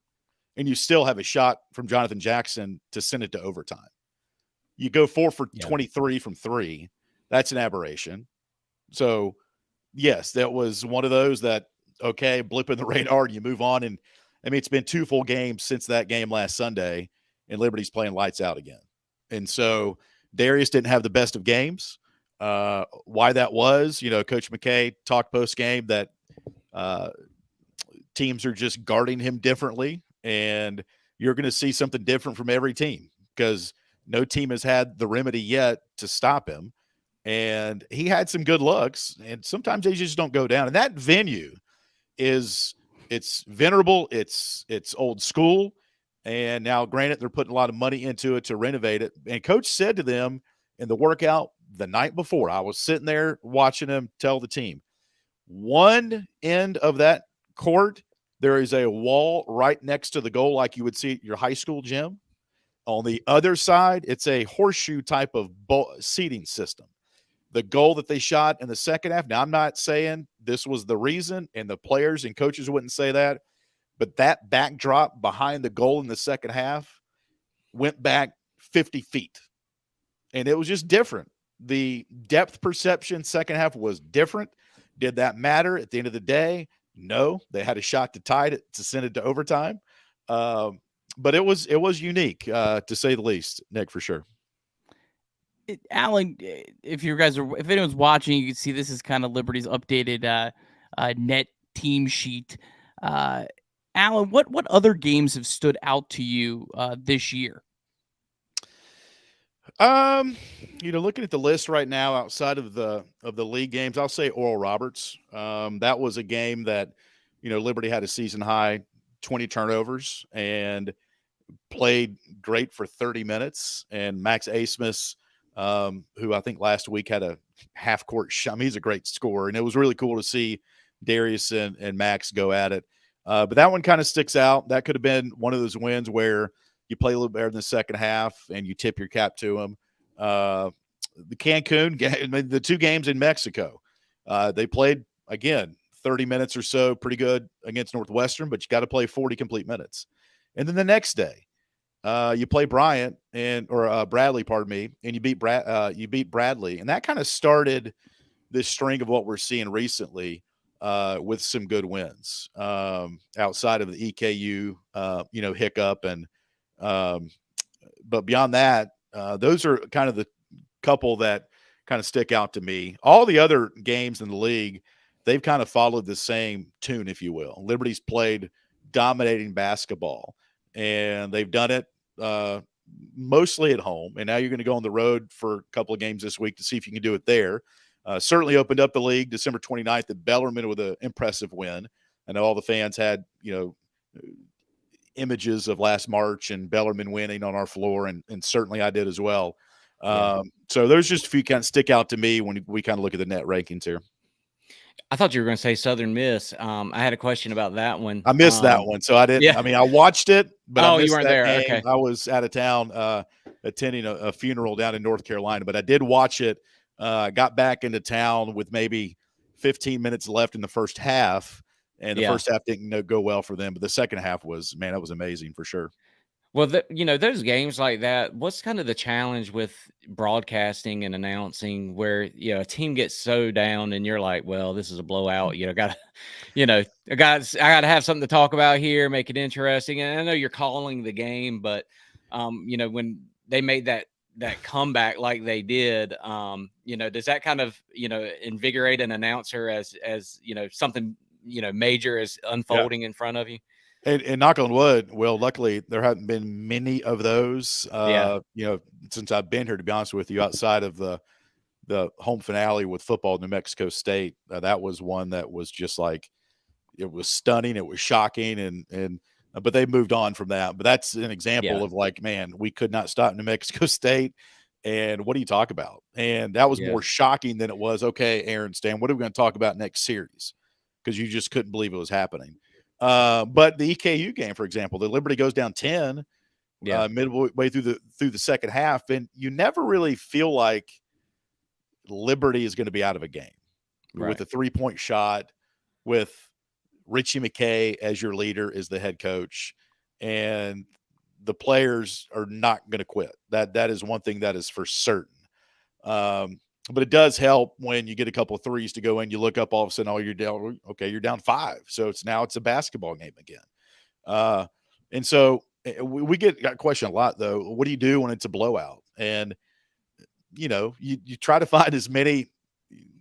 and you still have a shot from Jonathan Jackson to send it to overtime. You go 4 for 23 from 3. That's an aberration. So, yes, that was one of those that, okay, blip in the radar, and you move on. And I mean, it's been 2 full games since that game last Sunday, and Liberty's playing lights out again. And so Darius didn't have the best of games. Why that was, Coach McKay talked post-game that teams are just guarding him differently, and you're going to see something different from every team because no team has had the remedy yet to stop him. And he had some good looks, and sometimes they just don't go down. And that venue it's venerable, it's old school. And now, granted, they're putting a lot of money into it to renovate it. And Coach said to them in the workout the night before, I was sitting there watching him tell the team, one end of that court, there is a wall right next to the goal like you would see at your high school gym. On the other side, it's a horseshoe type of seating system. The goal that they shot in the second half, now I'm not saying this was the reason, and the players and coaches wouldn't say that, but that backdrop behind the goal in the second half went back 50 feet. And it was just different. The depth perception second half was different. Did that matter at the end of the day? No. They had a shot to tie it, to send it to overtime. But it was unique, to say the least, Nick, for sure. Alan, if anyone's watching, you can see this is kind of Liberty's updated net team sheet. Alan, what other games have stood out to you this year? Looking at the list right now outside of the league games, I'll say Oral Roberts. That was a game that, Liberty had a season high 20 turnovers and played great for 30 minutes. And Max Asmus, who I think last week had a half court shot. I mean, he's a great scorer, and it was really cool to see Darius and Max go at it. But that one kind of sticks out. That could have been one of those wins where you play a little better in the second half and you tip your cap to them. The Cancun, the 2 games in Mexico, they played, again, 30 minutes or so, pretty good against Northwestern, but you got to play 40 complete minutes. And then the next day, you play Bradley, and you beat Bradley. And that kind of started this string of what we're seeing recently with some good wins outside of the EKU, hiccup. And but beyond that, those are kind of the couple that kind of stick out to me. All the other games in the league, they've kind of followed the same tune, if you will. Liberty's played dominating basketball, and they've done it mostly at home. And now you're going to go on the road for a couple of games this week to see if you can do it there. Certainly opened up the league December 29th at Bellarmine with an impressive win. I know all the fans had, images of last March and Bellarmine winning on our floor, and certainly I did as well. So there's just a few kind of stick out to me when we kind of look at the net rankings here. I thought you were going to say Southern Miss. I had a question about that one. I missed that one, so I didn't. Yeah. I mean, I watched it, but I missed you weren't that there. game. Okay. I was out of town attending a funeral down in North Carolina, but I did watch it. Got back into town with maybe 15 minutes left in the first half, and the first half didn't go well for them, but the second half was, man, that was amazing for sure. Well, those games like that, what's kind of the challenge with broadcasting and announcing where, a team gets so down and you're like, well, this is a blowout. I got to have something to talk about here, make it interesting. And I know you're calling the game, but, when they made that comeback like they did, does that kind of, invigorate an announcer as something, major is unfolding in front of you? And knock on wood, well, luckily there haven't been many of those, since I've been here, to be honest with you, outside of the home finale with football, New Mexico State. That was one that was just like, it was stunning. It was shocking. But they moved on from that. But that's an example of like, man, we could not stop New Mexico State. And what do you talk about? And that was more shocking than it was, okay, Aaron, Stan, what are we going to talk about next series? Because you just couldn't believe it was happening. But the EKU game, for example, the Liberty goes down 10 midway through the second half, and you never really feel like Liberty is going to be out of a game with a 3-point shot, with Richie McKay as your leader, as the head coach, and the players are not going to quit. That is one thing that is for certain. But it does help when you get a couple of threes to go in. You look up, all of a sudden, you're down. Okay, you're down 5. So it's a basketball game again. And so we get a question a lot, though. What do you do when it's a blowout? And you try to find as many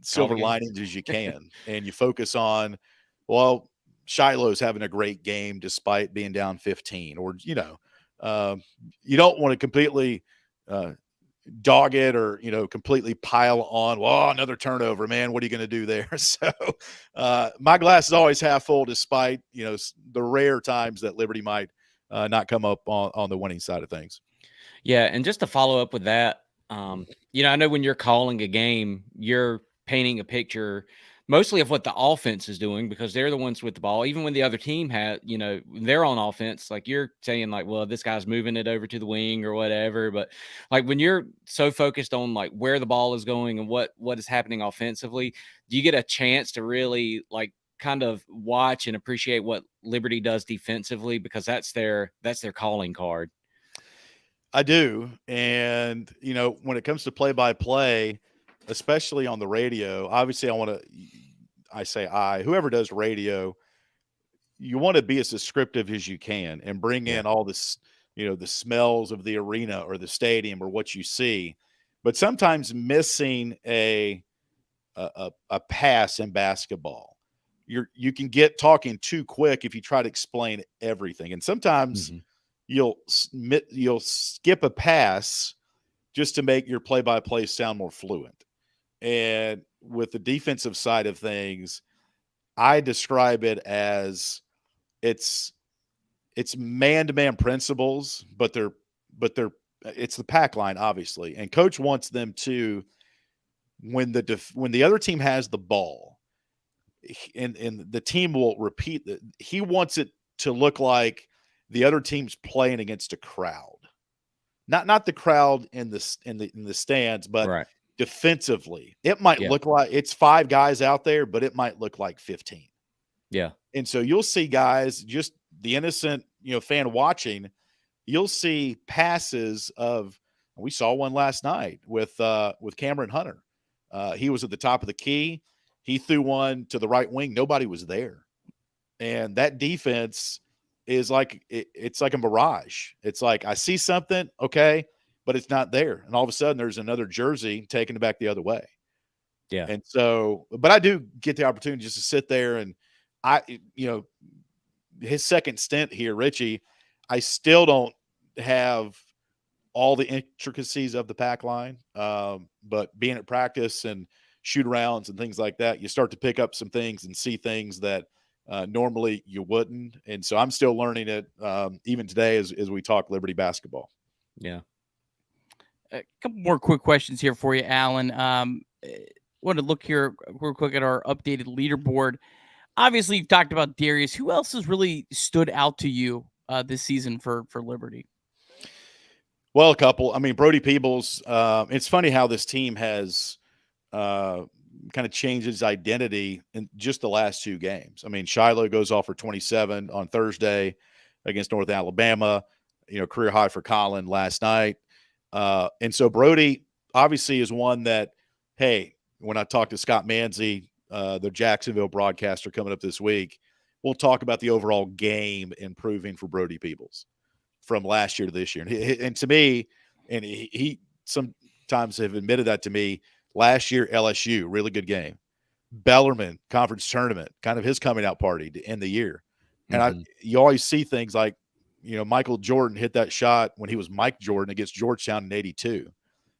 silver linings as you can, and you focus on, well, Shiloh's having a great game despite being down 15, or you don't want to completely dog it or completely pile on, well, another turnover, man, what are you going to do there? So my glass is always half full, despite the rare times that Liberty might not come up on the winning side of things. And just to follow up with that, I know when you're calling a game, you're painting a picture mostly of what the offense is doing, because they're the ones with the ball. Even when the other team they're on offense, like you're saying, like, well, this guy's moving it over to the wing or whatever. But like when you're so focused on like where the ball is going and what is happening offensively, do you get a chance to really like kind of watch and appreciate what Liberty does defensively? Because that's their calling card. I do. And, when it comes to play-by-play, especially on the radio, obviously whoever does radio, you want to be as descriptive as you can and bring in all this, the smells of the arena or the stadium or what you see. But sometimes missing a pass in basketball, you can get talking too quick if you try to explain everything. And sometimes you'll skip a pass just to make your play-by-play sound more fluent. And with the defensive side of things, I describe it as it's man-to-man principles, but it's the pack line, obviously. And coach wants them to, when the other team has the ball, and the team will repeat that, he wants it to look like the other team's playing against a crowd, not the crowd in the stands, but defensively. It might look like it's 5 guys out there, but it might look like 15. Yeah. And so you'll see guys, just the innocent, fan watching, you'll see passes of, we saw one last night with Cameron Hunter. He was at the top of the key. He threw one to the right wing. Nobody was there. And that defense is like, it's like a mirage. It's like, I see something, okay, but it's not there. And all of a sudden there's another jersey taking it back the other way. Yeah. And so, but I do get the opportunity just to sit there, and his second stint here, Richie, I still don't have all the intricacies of the pack line. But being at practice and shoot arounds and things like that, you start to pick up some things and see things that Normally you wouldn't. And so I'm still learning it even today as we talk Liberty basketball. Yeah. A couple more quick questions here for you, Alan. Want to look here real quick at our updated leaderboard. Obviously, you've talked about Darius. Who else has really stood out to you this season for Liberty? Well, a couple. I mean, Brody Peebles. It's funny how this team has kind of changed its identity in just the last 2 games. I mean, Shiloh goes off for 27 on Thursday against North Alabama. Career high for Colin last night. And so Brody obviously is one that, hey, when I talked to Scott Manzi, the Jacksonville broadcaster coming up this week, we'll talk about the overall game improving for Brody Peebles from last year to this year. And to me, and he sometimes have admitted that to me, last year, LSU, really good game. Bellarmine, conference tournament, kind of his coming out party to end the year. And you always see things like, Michael Jordan hit that shot when he was Mike Jordan against Georgetown in '82.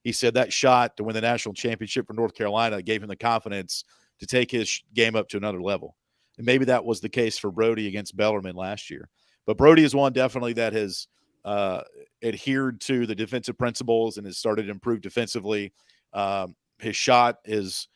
He said that shot to win the national championship for North Carolina gave him the confidence to take his game up to another level. And maybe that was the case for Brody against Bellarmine last year. But Brody is one definitely that has adhered to the defensive principles and has started to improve defensively. His shot is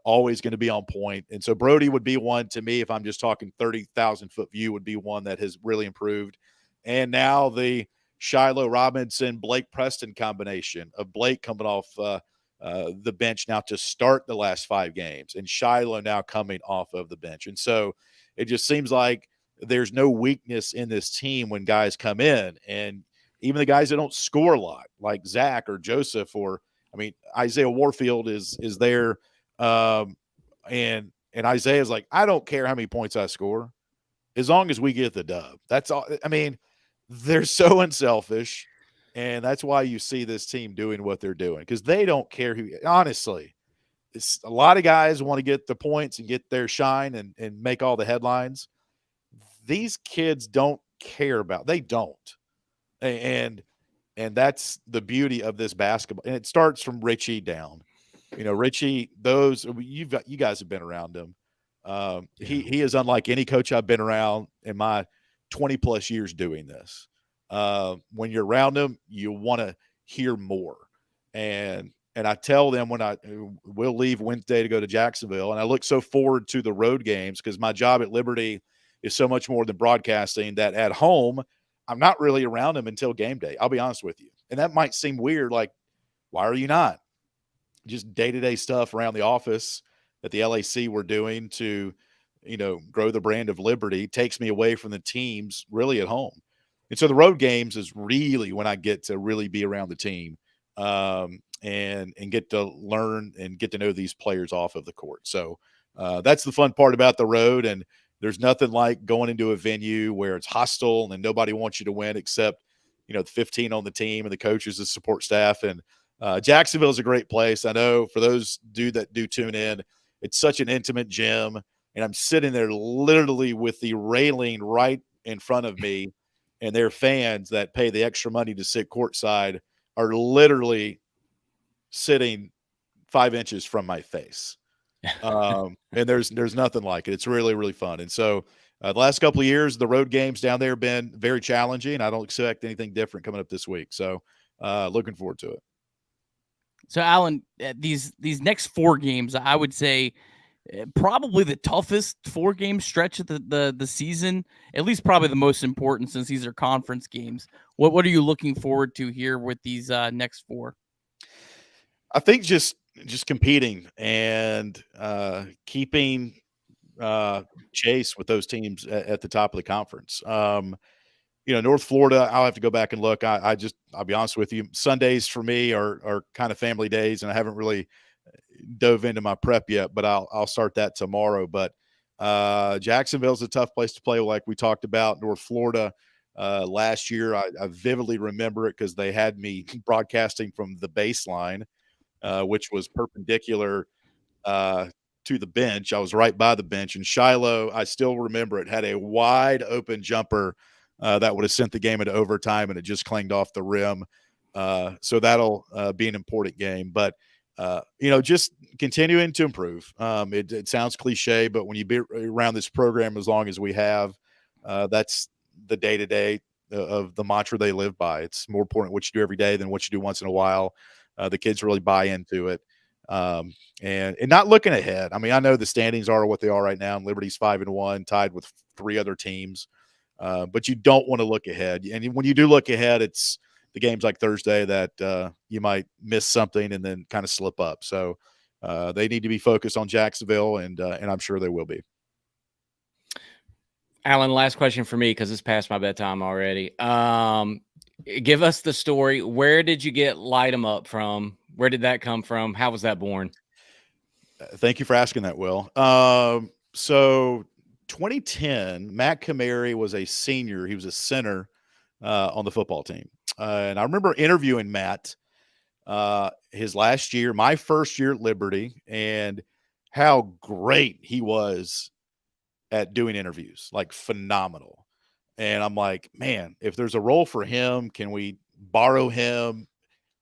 always going to be on point. And so Brody would be one to me, if I'm just talking 30,000 foot view, would be one that has really improved. And now the Shiloh Robinson, Blake Preston combination of Blake coming off the bench now to start the last 5 games and Shiloh now coming off of the bench. And so it just seems like there's no weakness in this team when guys come in, and even the guys that don't score a lot like Zach or Joseph, or Isaiah Warfield is there. And Isaiah's like, I don't care how many points I score as long as we get the dub. That's all. I mean, they're so unselfish, and that's why you see this team doing what they're doing, because they don't care who. Honestly, it's a lot of guys want to get the points and get their shine and make all the headlines. These kids don't care about. They don't, and that's the beauty of this basketball. And it starts from Richie down. Richie. You guys have been around him. He is unlike any coach I've been around in my 20 plus years doing this. When you're around him, you want to hear more. And I tell them when we'll leave Wednesday to go to Jacksonville, and I look so forward to the road games because my job at Liberty is so much more than broadcasting, that at home, I'm not really around them until game day. I'll be honest with you. And that might seem weird. Like, why are you not? Just day-to-day stuff around the office that the LAC were doing to, grow the brand of Liberty takes me away from the teams really at home. And so the road games is really when I get to really be around the team and get to learn and get to know these players off of the court. So that's the fun part about the road. And there's nothing like going into a venue where it's hostile and nobody wants you to win except, the 15 on the team and the coaches and support staff. And Jacksonville is a great place. I know for those that do tune in, it's such an intimate gym. And I'm sitting there literally with the railing right in front of me, and their fans that pay the extra money to sit courtside are literally sitting 5 inches from my face. And there's nothing like it. It's really, really fun. And so the last couple of years, the road games down there have been very challenging. I don't expect anything different coming up this week. So looking forward to it. So Alan, these next 4 games, I would say probably the toughest 4-game stretch of the season, at least probably the most important since these are conference games. What are you looking forward to here with these next 4? I think just competing and keeping chase with those teams at the top of the conference. North Florida, I'll have to go back and look. I'll be honest with you, Sundays for me are kind of family days, and I haven't really dove into my prep yet, but I'll start that tomorrow. But Jacksonville's a tough place to play, like we talked about. North Florida last year, I vividly remember it because they had me broadcasting from the baseline, which was perpendicular to the bench. I was right by the bench. And Shiloh, I still remember it, had a wide open jumper that would have sent the game into overtime, and it just clanged off the rim. So that'll be an important game. But, just continuing to improve. It sounds cliche, but when you be around this program as long as we have, that's the day-to-day of the mantra they live by. It's more important what you do every day than what you do once in a while. The kids really buy into it. And not looking ahead. I mean, I know the standings are what they are right now, and Liberty's 5-1, tied with 3 other teams. But you don't want to look ahead. And when you do look ahead, it's the games like Thursday that you might miss something and then kind of slip up. So they need to be focused on Jacksonville, and I'm sure they will be. Alan, last question for me because it's past my bedtime already. Give us the story. Where did you get Light 'em Up from? Where did that come from? How was that born? Thank you for asking that, Will. So 2010, Matt Kamari was a senior. He was a center on the football team. And I remember interviewing Matt his last year, my first year at Liberty, and how great he was at doing interviews, like phenomenal. And I'm like, man, if there's a role for him, can we borrow him?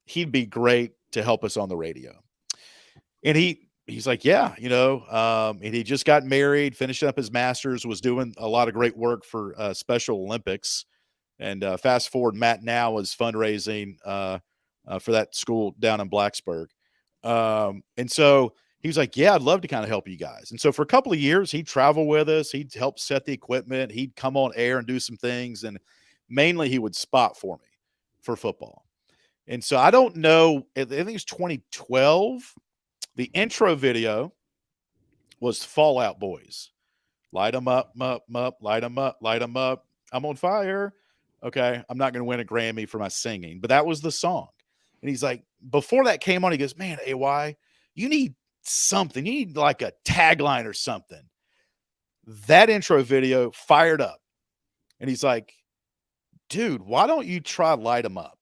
He'd be great to help us on the radio. And he's like, yeah, and he just got married, finished up his master's, was doing a lot of great work for Special Olympics. And fast forward, Matt now is fundraising for that school down in Blacksburg. And so he was like, yeah, I'd love to kind of help you guys. And so for a couple of years, he'd travel with us. He'd help set the equipment. He'd come on air and do some things. And mainly he would spot for me for football. And so I don't know, I think it's 2012. The intro video was Fall Out Boys. Light 'em up, light 'em up, light 'em up. I'm on fire. Okay, I'm not going to win a Grammy for my singing, but that was the song. And he's like, before that came on, he goes, man, AY, you need something. You need like a tagline or something. That intro video fired up. And he's like, dude, why don't you try Light 'em Up?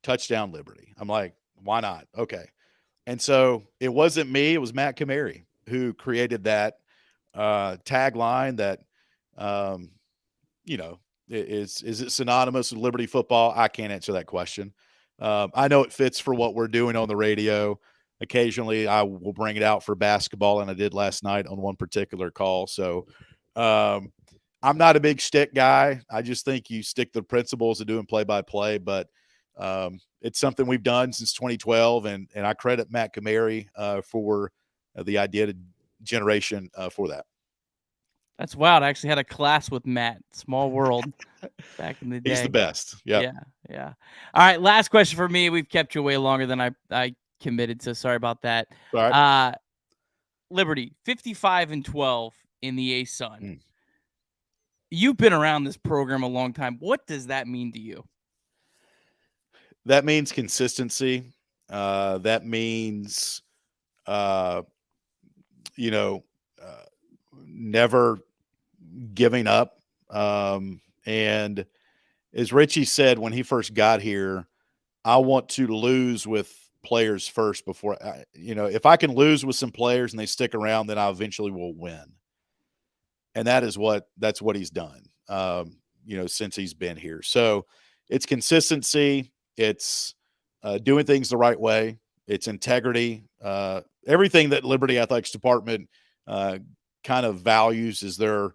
Touchdown Liberty. I'm like, why not? Okay. And so it wasn't me. It was Matt Kamari who created that tagline that, is it synonymous with Liberty football? I can't answer that question. I know it fits for what we're doing on the radio. Occasionally I will bring it out for basketball, and I did last night on one particular call. So I'm not a big shtick guy. I just think you stick to the principles of doing play-by-play, but it's something we've done since 2012, and I credit Matt Kamari for the idea generation for that. That's wild. I actually had a class with Matt. Small world back in the day. He's the best. Yeah. Yeah. All right. Last question for me. We've kept you way longer than I committed, so sorry about that. All right. Liberty 55-12 in the ASUN. You've been around this program a long time. What does that mean to you? That means consistency. That means, never giving up. And as Richie said when he first got here, I want to lose with players first before, if I can lose with some players and they stick around, then I eventually will win. And that's what he's done, since he's been here. So it's consistency. It's doing things the right way. It's integrity. Everything that Liberty Athletics Department kind of values is their,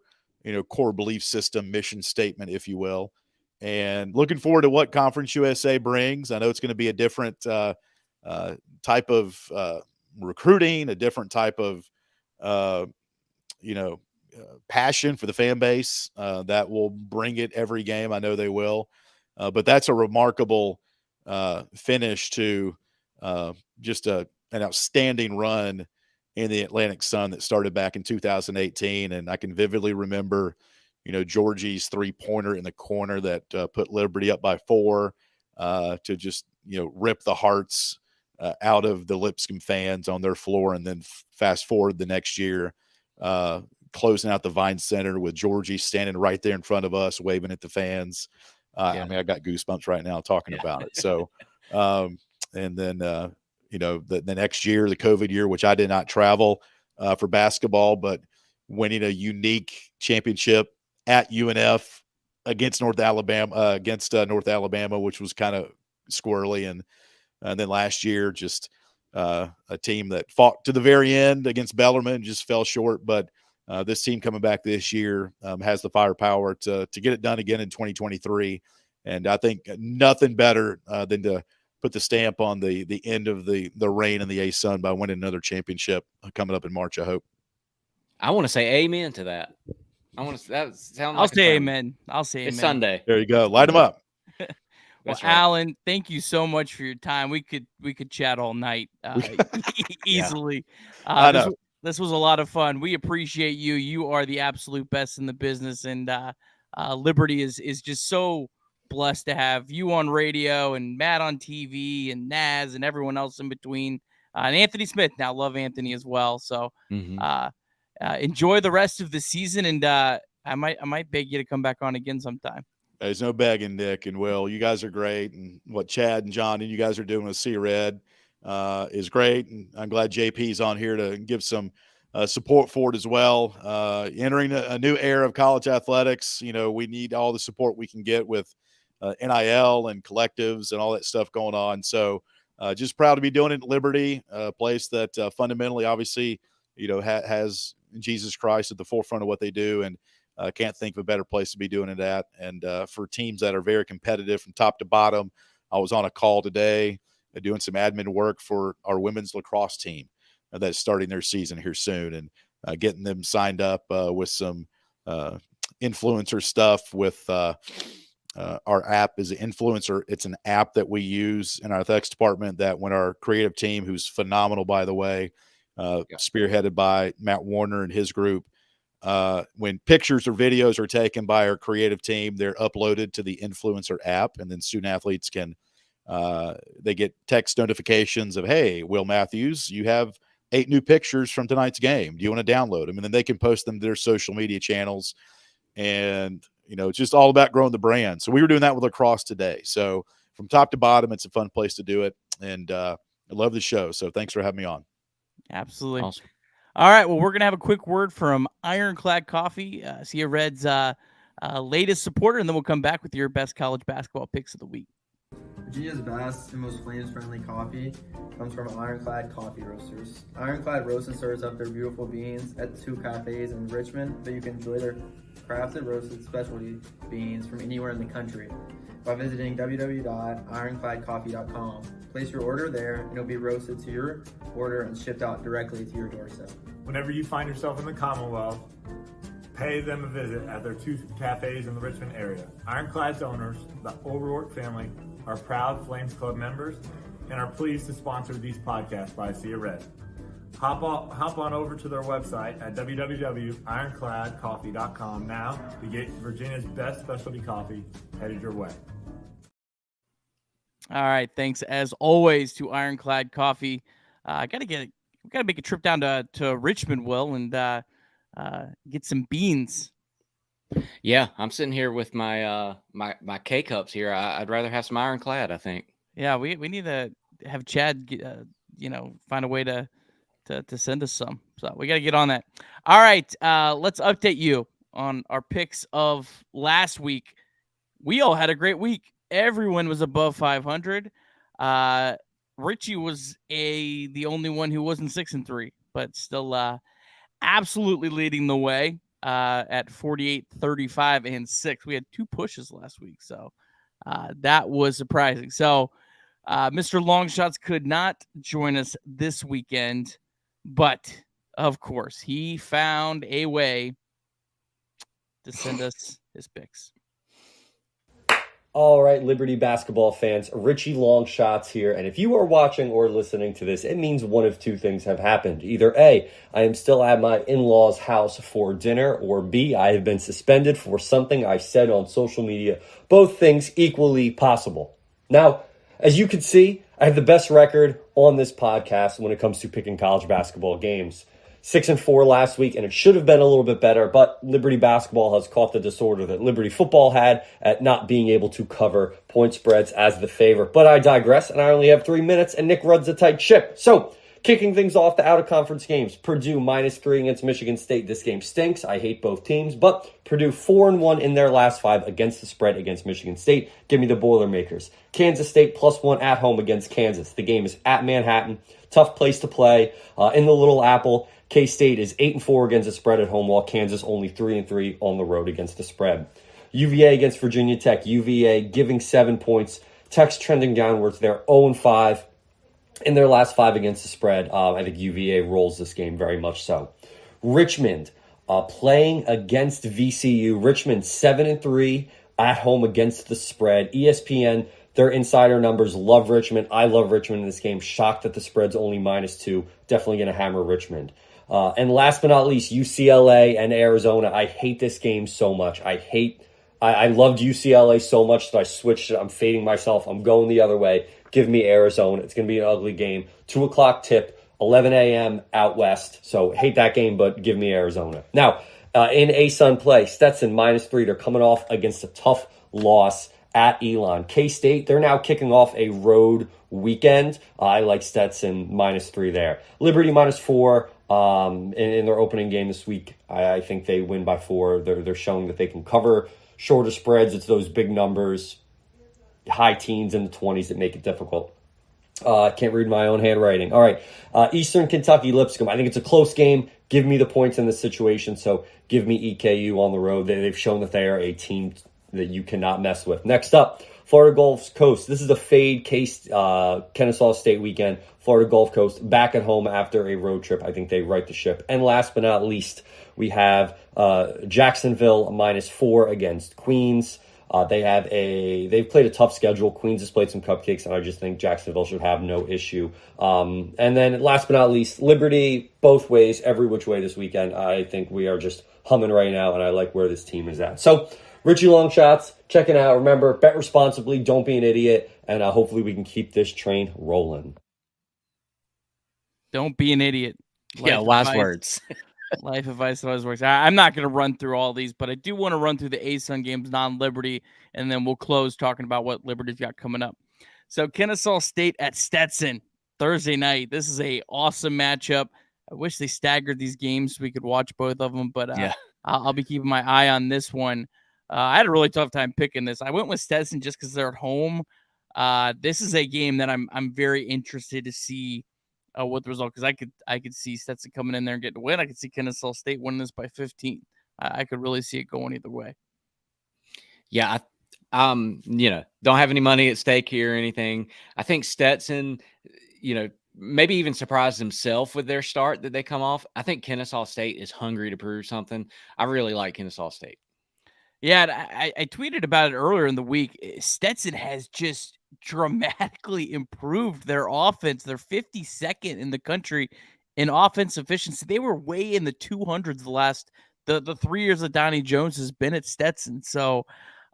core belief system, mission statement, if you will. And looking forward to what Conference USA brings. I know it's going to be a different type of recruiting, a different type of, passion for the fan base that will bring it every game. I know they will. But that's a remarkable finish to just an outstanding run in the Atlantic Sun that started back in 2018. And I can vividly remember, Georgie's 3-pointer in the corner that put Liberty up by 4 to just, rip the hearts out of the Lipscomb fans on their floor. And then fast forward the next year, closing out the Vine Center with Georgie standing right there in front of us, waving at the fans. I mean, I got goosebumps right now talking about it. So, and then, the next year, the COVID year, which I did not travel for basketball, but winning a unique championship at UNF against North Alabama, which was kind of squirrely. And then last year, just a team that fought to the very end against Bellarmine, just fell short. But this team coming back this year has the firepower to get it done again in 2023. And I think nothing better than to put the stamp on the end of the reign in the ASUN by winning another championship coming up in March, I hope. I want to say amen to that. That sound I'll like say amen. I'll say It's amen. Sunday. There you go. Light them up. Well, That's right. Alan, thank you so much for your time. We could chat all night easily. I know. This was a lot of fun. We appreciate you. You are the absolute best in the business, and Liberty is just so blessed to have you on radio and Matt on TV and Naz and everyone else in between. And Anthony Smith. Now love Anthony as well. So enjoy the rest of the season, and I might beg you to come back on again sometime. There's no begging, Nick and Will. You guys are great, and what Chad and John and you guys are doing with Sea Red is great. And I'm glad JP's on here to give some support for it as well. Entering a new era of college athletics, we need all the support we can get with NIL and collectives and all that stuff going on. So just proud to be doing it at Liberty, a place that fundamentally, obviously, has Jesus Christ at the forefront of what they do. And can't think of a better place to be doing it at. And for teams that are very competitive from top to bottom, I was on a call today doing some admin work for our women's lacrosse team that's starting their season here soon, and getting them signed up with some influencer stuff with our app is an influencer. It's an app that we use in our athletics department that when our creative team, who's phenomenal, by the way, spearheaded by Matt Warner and his group, when pictures or videos are taken by our creative team, they're uploaded to the influencer app, and then student athletes can they get text notifications of, hey, Will Matthews, you have 8 new pictures from tonight's game. Do you want to download them? And then they can post them to their social media channels. And, it's just all about growing the brand. So we were doing that with lacrosse today. So from top to bottom, it's a fun place to do it. And I love the show. So thanks for having me on. Absolutely. Awesome. All right. Well, we're going to have a quick word from Ironclad Coffee, Sierra Red's latest supporter, and then we'll come back with your best college basketball picks of the week. Virginia's best and most flames-friendly coffee comes from Ironclad Coffee Roasters. Ironclad Roasters serves up their beautiful beans at 2 cafes in Richmond, but you can enjoy their crafted roasted specialty beans from anywhere in the country by visiting www.ironcladcoffee.com. Place your order there, and it'll be roasted to your order and shipped out directly to your doorstep. Whenever you find yourself in the Commonwealth, pay them a visit at their 2 cafes in the Richmond area. Ironclad's owners, the O'Rourke family, are proud Flames Club members and are pleased to sponsor these podcasts by Sea Red. Hop on over to their website at www.ironcladcoffee.com now to get Virginia's best specialty coffee headed your way. All right. Thanks, as always, to Ironclad Coffee. We got to make a trip down to Richmond, Will, and get some beans. Yeah, I'm sitting here with my my K-Cups here. I'd rather have some Ironclad, I think. Yeah, we need to have Chad, find a way to send us some. So we got to get on that. All right, let's update you on our picks of last week. We all had a great week. Everyone was above 500. Richie was the only one who wasn't 6-3, but still absolutely leading the way at 48, 35, and 6. We had 2 pushes last week, so that was surprising. So Mr. Longshots could not join us this weekend, but of course he found a way to send us his picks. All right, Liberty basketball fans, Richie Longshots here. And if you are watching or listening to this, it means one of 2 things have happened. Either A, I am still at my in-laws' house for dinner, or B, I have been suspended for something I said on social media. Both things equally possible. Now, as you can see, I have the best record on this podcast when it comes to picking college basketball games. 6-4 last week, and it should have been a little bit better, but Liberty basketball has caught the disorder that Liberty football had at not being able to cover point spreads as the favorite. But I digress, and I only have 3 minutes, and Nick runs a tight ship. So Kicking things off, the out-of-conference games. Purdue -3 against Michigan State. This game stinks. I hate both teams, but Purdue 4-1 in their last 5 against the spread against Michigan State. Give me the Boilermakers. Kansas State +1 at home against Kansas. The game is at Manhattan. Tough place to play. In the Little Apple, K-State is 8-4 against the spread at home, while Kansas only 3-3 on the road against the spread. UVA against Virginia Tech. UVA giving 7 points. Tech's trending downwards. They're 0-5 in their last 5 against the spread. I think UVA rolls this game very much so. Richmond playing against VCU. Richmond 7-3 at home against the spread. ESPN, their insider numbers love Richmond. I love Richmond in this game. Shocked that the spread's only -2. Definitely going to hammer Richmond. And last but not least, UCLA and Arizona. I hate this game so much. I loved UCLA so much that I switched it. I'm fading myself. I'm going the other way. Give me Arizona. It's going to be an ugly game. 2 o'clock tip, 11 a.m. out west. So hate that game, but give me Arizona. Now, in ASUN play, Stetson -3. They're coming off against a tough loss at Elon. K-State, they're now kicking off a road weekend. I like Stetson -3 there. Liberty -4 in their opening game this week. I think they win by 4. They're showing that they can cover shorter spreads. It's those big numbers, high teens in the 20s that make it difficult. Can't read my own handwriting. All right, Eastern Kentucky, Lipscomb. I think it's a close game. Give me the points in this situation, so give me EKU on the road. They've shown that they are a team that you cannot mess with. Next up, Florida Gulf Coast. This is a fade case, Kennesaw State weekend. Florida Gulf Coast back at home after a road trip. I think they right the ship. And last but not least, we have Jacksonville -4 against Queens. They've played a tough schedule. Queens has played some cupcakes, and I just think Jacksonville should have no issue. And then last but not least, Liberty, both ways, every which way this weekend. I think we are just humming right now, and I like where this team is at. So, Richie Longshots, check it out. Remember, bet responsibly, don't be an idiot, and hopefully we can keep this train rolling. Don't be an idiot. Wise words. Life advice always works. I'm not going to run through all these, but I do want to run through the ASUN games, non-Liberty, and then we'll close talking about what Liberty's got coming up. So Kennesaw State at Stetson, Thursday night. This is a awesome matchup. I wish they staggered these games so we could watch both of them, but I'll be keeping my eye on this one. I had a really tough time picking this. I went with Stetson just because they're at home. This is a game that I'm very interested to see what the result, because I could see Stetson coming in there and getting a win. I could see Kennesaw State winning this by 15. I could really see it going either way. Yeah, don't have any money at stake here or anything. I think Stetson, maybe even surprised himself with their start that they come off. I think Kennesaw State is hungry to prove something. I really like Kennesaw State. Yeah, I tweeted about it earlier in the week. Stetson has just dramatically improved their offense. They're 52nd in the country in offense efficiency. They were way in the 200s the 3 years that Donnie Jones has been at Stetson. So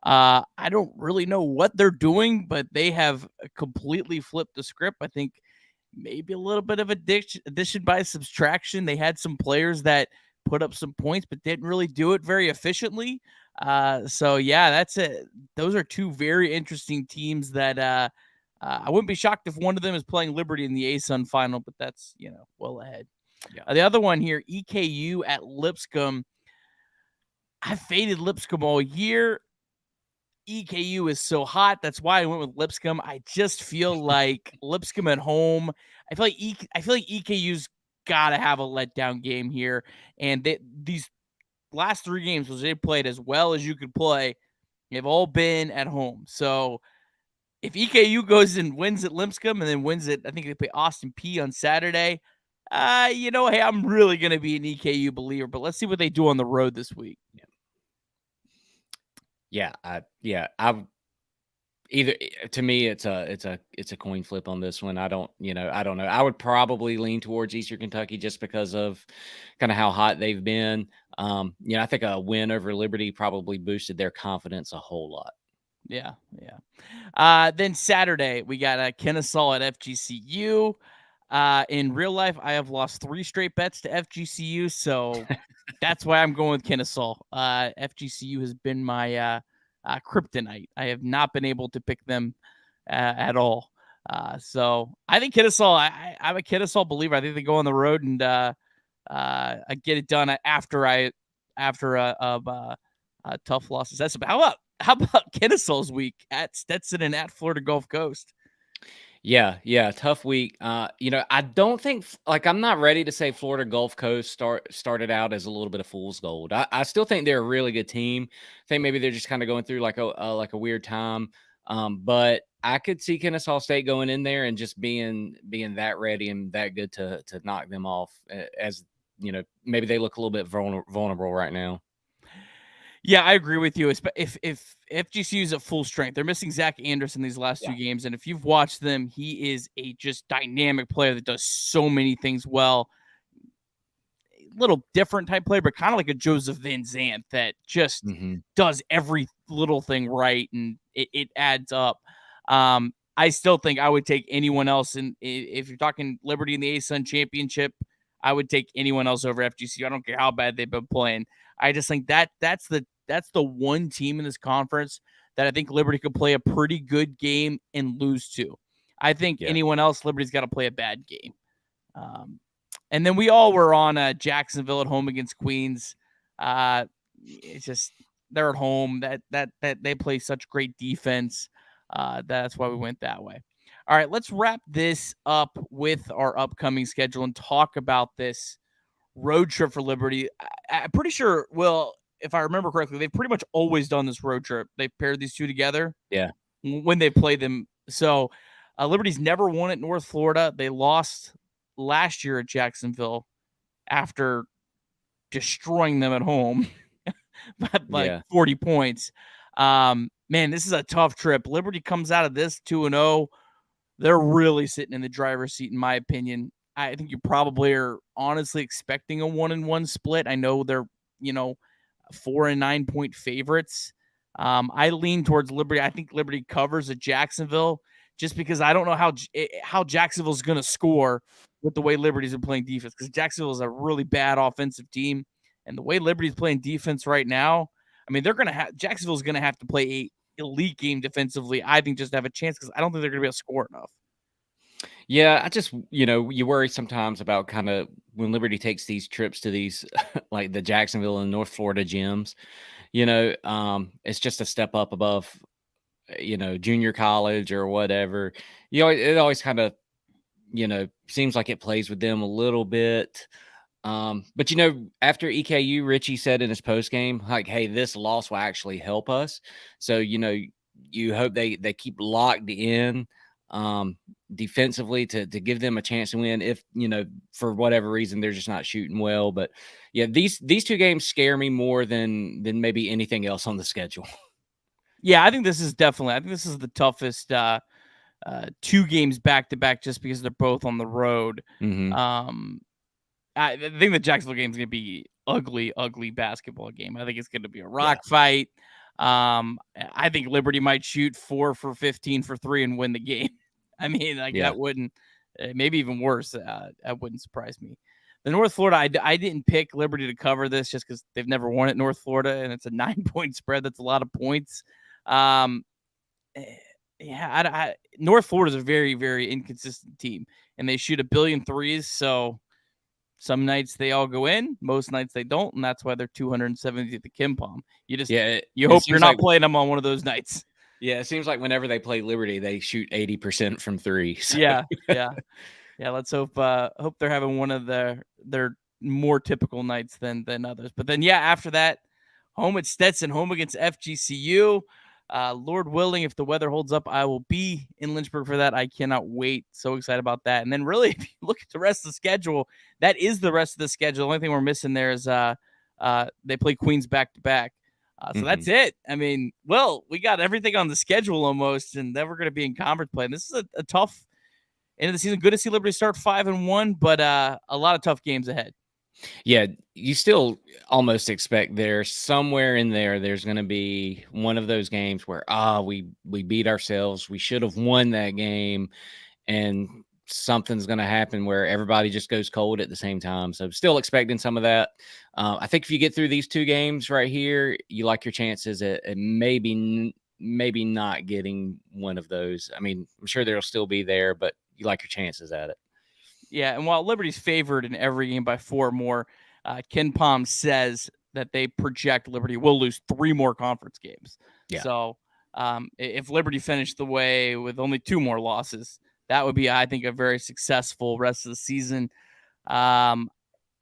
I don't really know what they're doing, but they have completely flipped the script. I think maybe a little bit of addition by subtraction. They had some players that put up some points, but didn't really do it very efficiently. So yeah, that's it. Those are two very interesting teams that I wouldn't be shocked if one of them is playing Liberty in the ASUN final, but that's well ahead. Yeah. The other one here, EKU at Lipscomb. I faded Lipscomb all year. EKU is so hot. That's why I went with Lipscomb. I just feel like Lipscomb at home. I feel like EKU's got to have a letdown game here, and these last 3 games was they played as well as you could play. They've all been at home. So if EKU goes and wins at Lipscomb and then wins it, I think they play Austin P on Saturday. Hey, I'm really going to be an EKU believer, but let's see what they do on the road this week. Either to me, it's a coin flip on this one. I don't know. I would probably lean towards Eastern Kentucky just because of kind of how hot they've been. I think a win over Liberty probably boosted their confidence a whole lot. Yeah. Then Saturday we got Kennesaw at FGCU. In real life, I have lost 3 straight bets to FGCU, so that's why I'm going with Kennesaw. FGCU has been my kryptonite. I have not been able to pick them at all. So I think Kennesaw, I'm a Kennesaw believer. I think they go on the road and I get it done after a tough losses. That's about how about Kennesaw's week at Stetson and at Florida Gulf Coast? Yeah, tough week. I don't think I'm not ready to say Florida Gulf Coast started out as a little bit of fool's gold. I still think they're a really good team. I think maybe they're just kind of going through like a weird time. But I could see Kennesaw State going in there and just being that ready and that good to knock them off. As maybe they look a little bit vulnerable right now. Yeah, I agree with you. If FGCU is at full strength, they're missing Zach Anderson these last 2 games, and if you've watched them, he is a just dynamic player that does so many things well. A little different type player, but kind of like a Joseph Van Zandt that just does every little thing right, and it adds up. I still think I would take anyone else, and if you're talking Liberty in the ASUN championship, I would take anyone else over FGCU. I don't care how bad they've been playing. I just think that's the one team in this conference that I think Liberty could play a pretty good game and lose to. I think anyone else, Liberty's got to play a bad game. And then we all were on Jacksonville at home against Queens. It's just they're at home. That they play such great defense. That's why we went that way. All right, let's wrap this up with our upcoming schedule and talk about this road trip for Liberty. I'm pretty sure, well, if I remember correctly, they've pretty much always done this road trip. They've paired these two together. Yeah. When they play them. So Liberty's never won at North Florida. They lost last year at Jacksonville after destroying them at home by 40 points. Man, this is a tough trip. Liberty comes out of this 2-0. They're really sitting in the driver's seat, in my opinion. I think you probably are honestly expecting a 1-1 split. I know they're, 4 and 9 point favorites. I lean towards Liberty. I think Liberty covers at Jacksonville just because I don't know how Jacksonville's going to score with the way Liberty's been playing defense, because Jacksonville is a really bad offensive team. And the way Liberty's playing defense right now, I mean, Jacksonville's going to have to play a elite game defensively, I think, just to have a chance, because I don't think they're going to be able to score enough. Yeah, I just, you worry sometimes about kind of when Liberty takes these trips to these, like the Jacksonville and North Florida gyms, it's just a step up above, junior college or whatever. It always kind of, seems like it plays with them a little bit. But after EKU, Richie said in his post game, like, hey, this loss will actually help us. So, you hope they keep locked in defensively to give them a chance to win if, for whatever reason, they're just not shooting well. But yeah, these 2 games scare me more than maybe anything else on the schedule. Yeah, I think this is the toughest 2 games back to back, just because they're both on the road. I think the Jacksonville game is going to be ugly basketball game. I think it's going to be a rock fight. I think Liberty might shoot 4 for 15 for 3 and win the game. I mean, that wouldn't, maybe even worse. That wouldn't surprise me. The North Florida, I didn't pick Liberty to cover this just because they've never won at North Florida, and it's a 9-point spread. That's a lot of points. North Florida is a very, very inconsistent team, and they shoot 1 billion threes. So some nights they all go in, most nights they don't, and that's why they're 270th at the KenPom. You hope you're not playing them on one of those nights. Yeah, it seems like whenever they play Liberty, they shoot 80% from 3. So. Yeah. Let's hope they're having one of their more typical nights than others. But then after that, home at Stetson, home against FGCU. Lord willing, if the weather holds up, I will be in Lynchburg for that. I cannot wait. So excited about that. And then really, if you look at the rest of the schedule, that is the rest of the schedule. The only thing we're missing there is they play Queens back to back. So that's it. I mean, we got everything on the schedule almost, and then we're going to be in conference play. And this is a tough end of the season. Good to see Liberty start 5-1, but a lot of tough games ahead. Yeah, you still almost expect somewhere in there's going to be one of those games where we beat ourselves. We should have won that game, and something's going to happen where everybody just goes cold at the same time. So still expecting some of that. I think if you get through these 2 games right here, you like your chances at maybe maybe not getting one of those. I mean, I'm sure they'll still be there, but you like your chances at it. Yeah, and while Liberty's favored in every game by 4 or more, Ken Palm says that they project Liberty will lose 3 more conference games. Yeah. So if Liberty finished the way with only 2 more losses, that would be, I think, a very successful rest of the season. I'm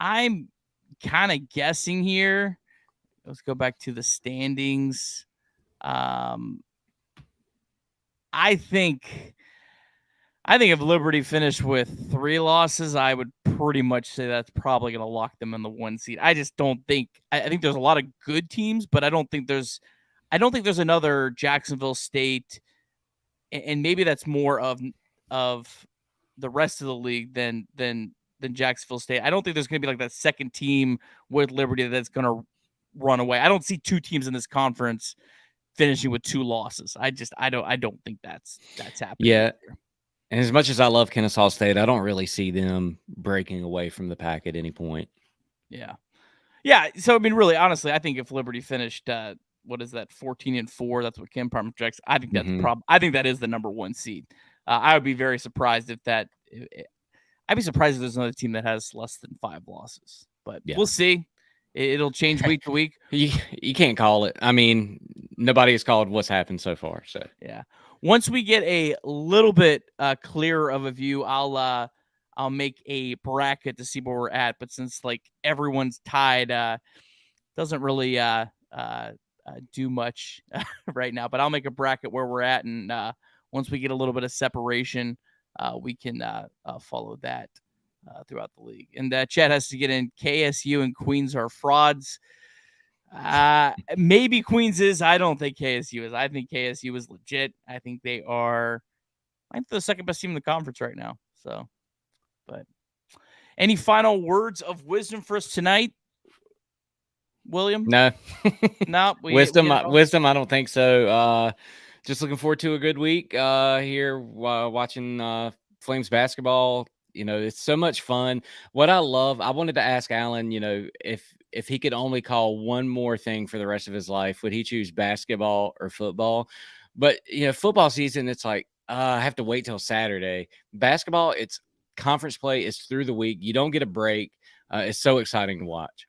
kind of guessing here. Let's go back to the standings. I think if Liberty finished with 3 losses, I would pretty much say that's probably going to lock them in the 1 seed. I just don't think. I think there's a lot of good teams, but I don't think there's another Jacksonville State, and maybe that's more of the rest of the league than Jacksonville State. I don't think there's going to be like that second team with Liberty that's going to run away. I don't see 2 teams in this conference finishing with 2 losses. I don't think that's happening. Yeah. And as much as I love Kennesaw State, I don't really see them breaking away from the pack at any point. Yeah. Yeah. So, I mean, really, honestly, I think if Liberty finished, 14-4, that's what Ken Palm projects. I think that's I think that is the number 1 seed. I would be very surprised I'd be surprised if there's another team that has less than 5 losses, but we'll see. It'll change week to week. You can't call it. I mean, nobody has called what's happened so far. So yeah. Once we get a little bit clearer of a view, I'll make a bracket to see where we're at. But since like everyone's tied, doesn't really do much right now. But I'll make a bracket where we're at, and once we get a little bit of separation, we can follow that throughout the league. And Chad has to get in. KSU and Queens are frauds. Maybe Queens is. I don't think KSU is. I think KSU is legit. I think they are, I think, the second best team in the conference right now. So, but any final words of wisdom for us tonight, William? No. Wisdom. I don't think so. Just looking forward to a good week here watching Flames basketball. You know, it's so much fun. What I love, I wanted to ask Alan, you know, if he could only call one more thing for the rest of his life, would he choose basketball or football? But, you know, football season, it's like, I have to wait till Saturday. Basketball, it's conference play. It's through the week. You don't get a break. It's so exciting to watch.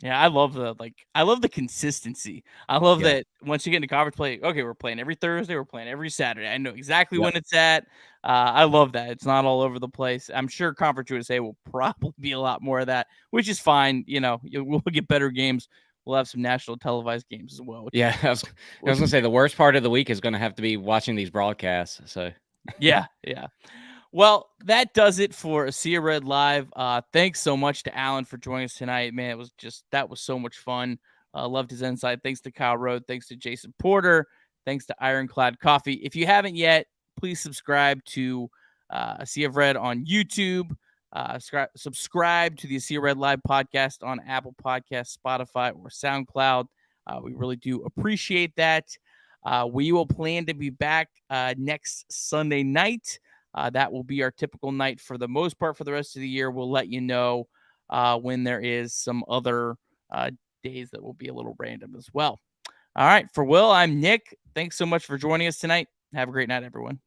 Yeah, I love the consistency. I love that once you get into conference play, okay, we're playing every Thursday, we're playing every Saturday. I know exactly when it's at. I love that. It's not all over the place. I'm sure Conference USA will probably be a lot more of that, which is fine. You know, we'll get better games. We'll have some national televised games as well. Yeah, I was going to say the worst part of the week is going to have to be watching these broadcasts. So, yeah. Well, that does it for ASIA Red Live. Thanks so much to Alan for joining us tonight. Man, that was so much fun. Loved his insight. Thanks to Kyle Rode. Thanks to Jason Porter. Thanks to Ironclad Coffee. If you haven't yet, please subscribe to ASIA Red on YouTube. Subscribe to the ASIA Red Live podcast on Apple Podcasts, Spotify, or SoundCloud. We really do appreciate that. We will plan to be back next Sunday night. That will be our typical night for the most part for the rest of the year. We'll let you know when there is some other days that will be a little random as well. All right. For Will, I'm Nick. Thanks so much for joining us tonight. Have a great night, everyone.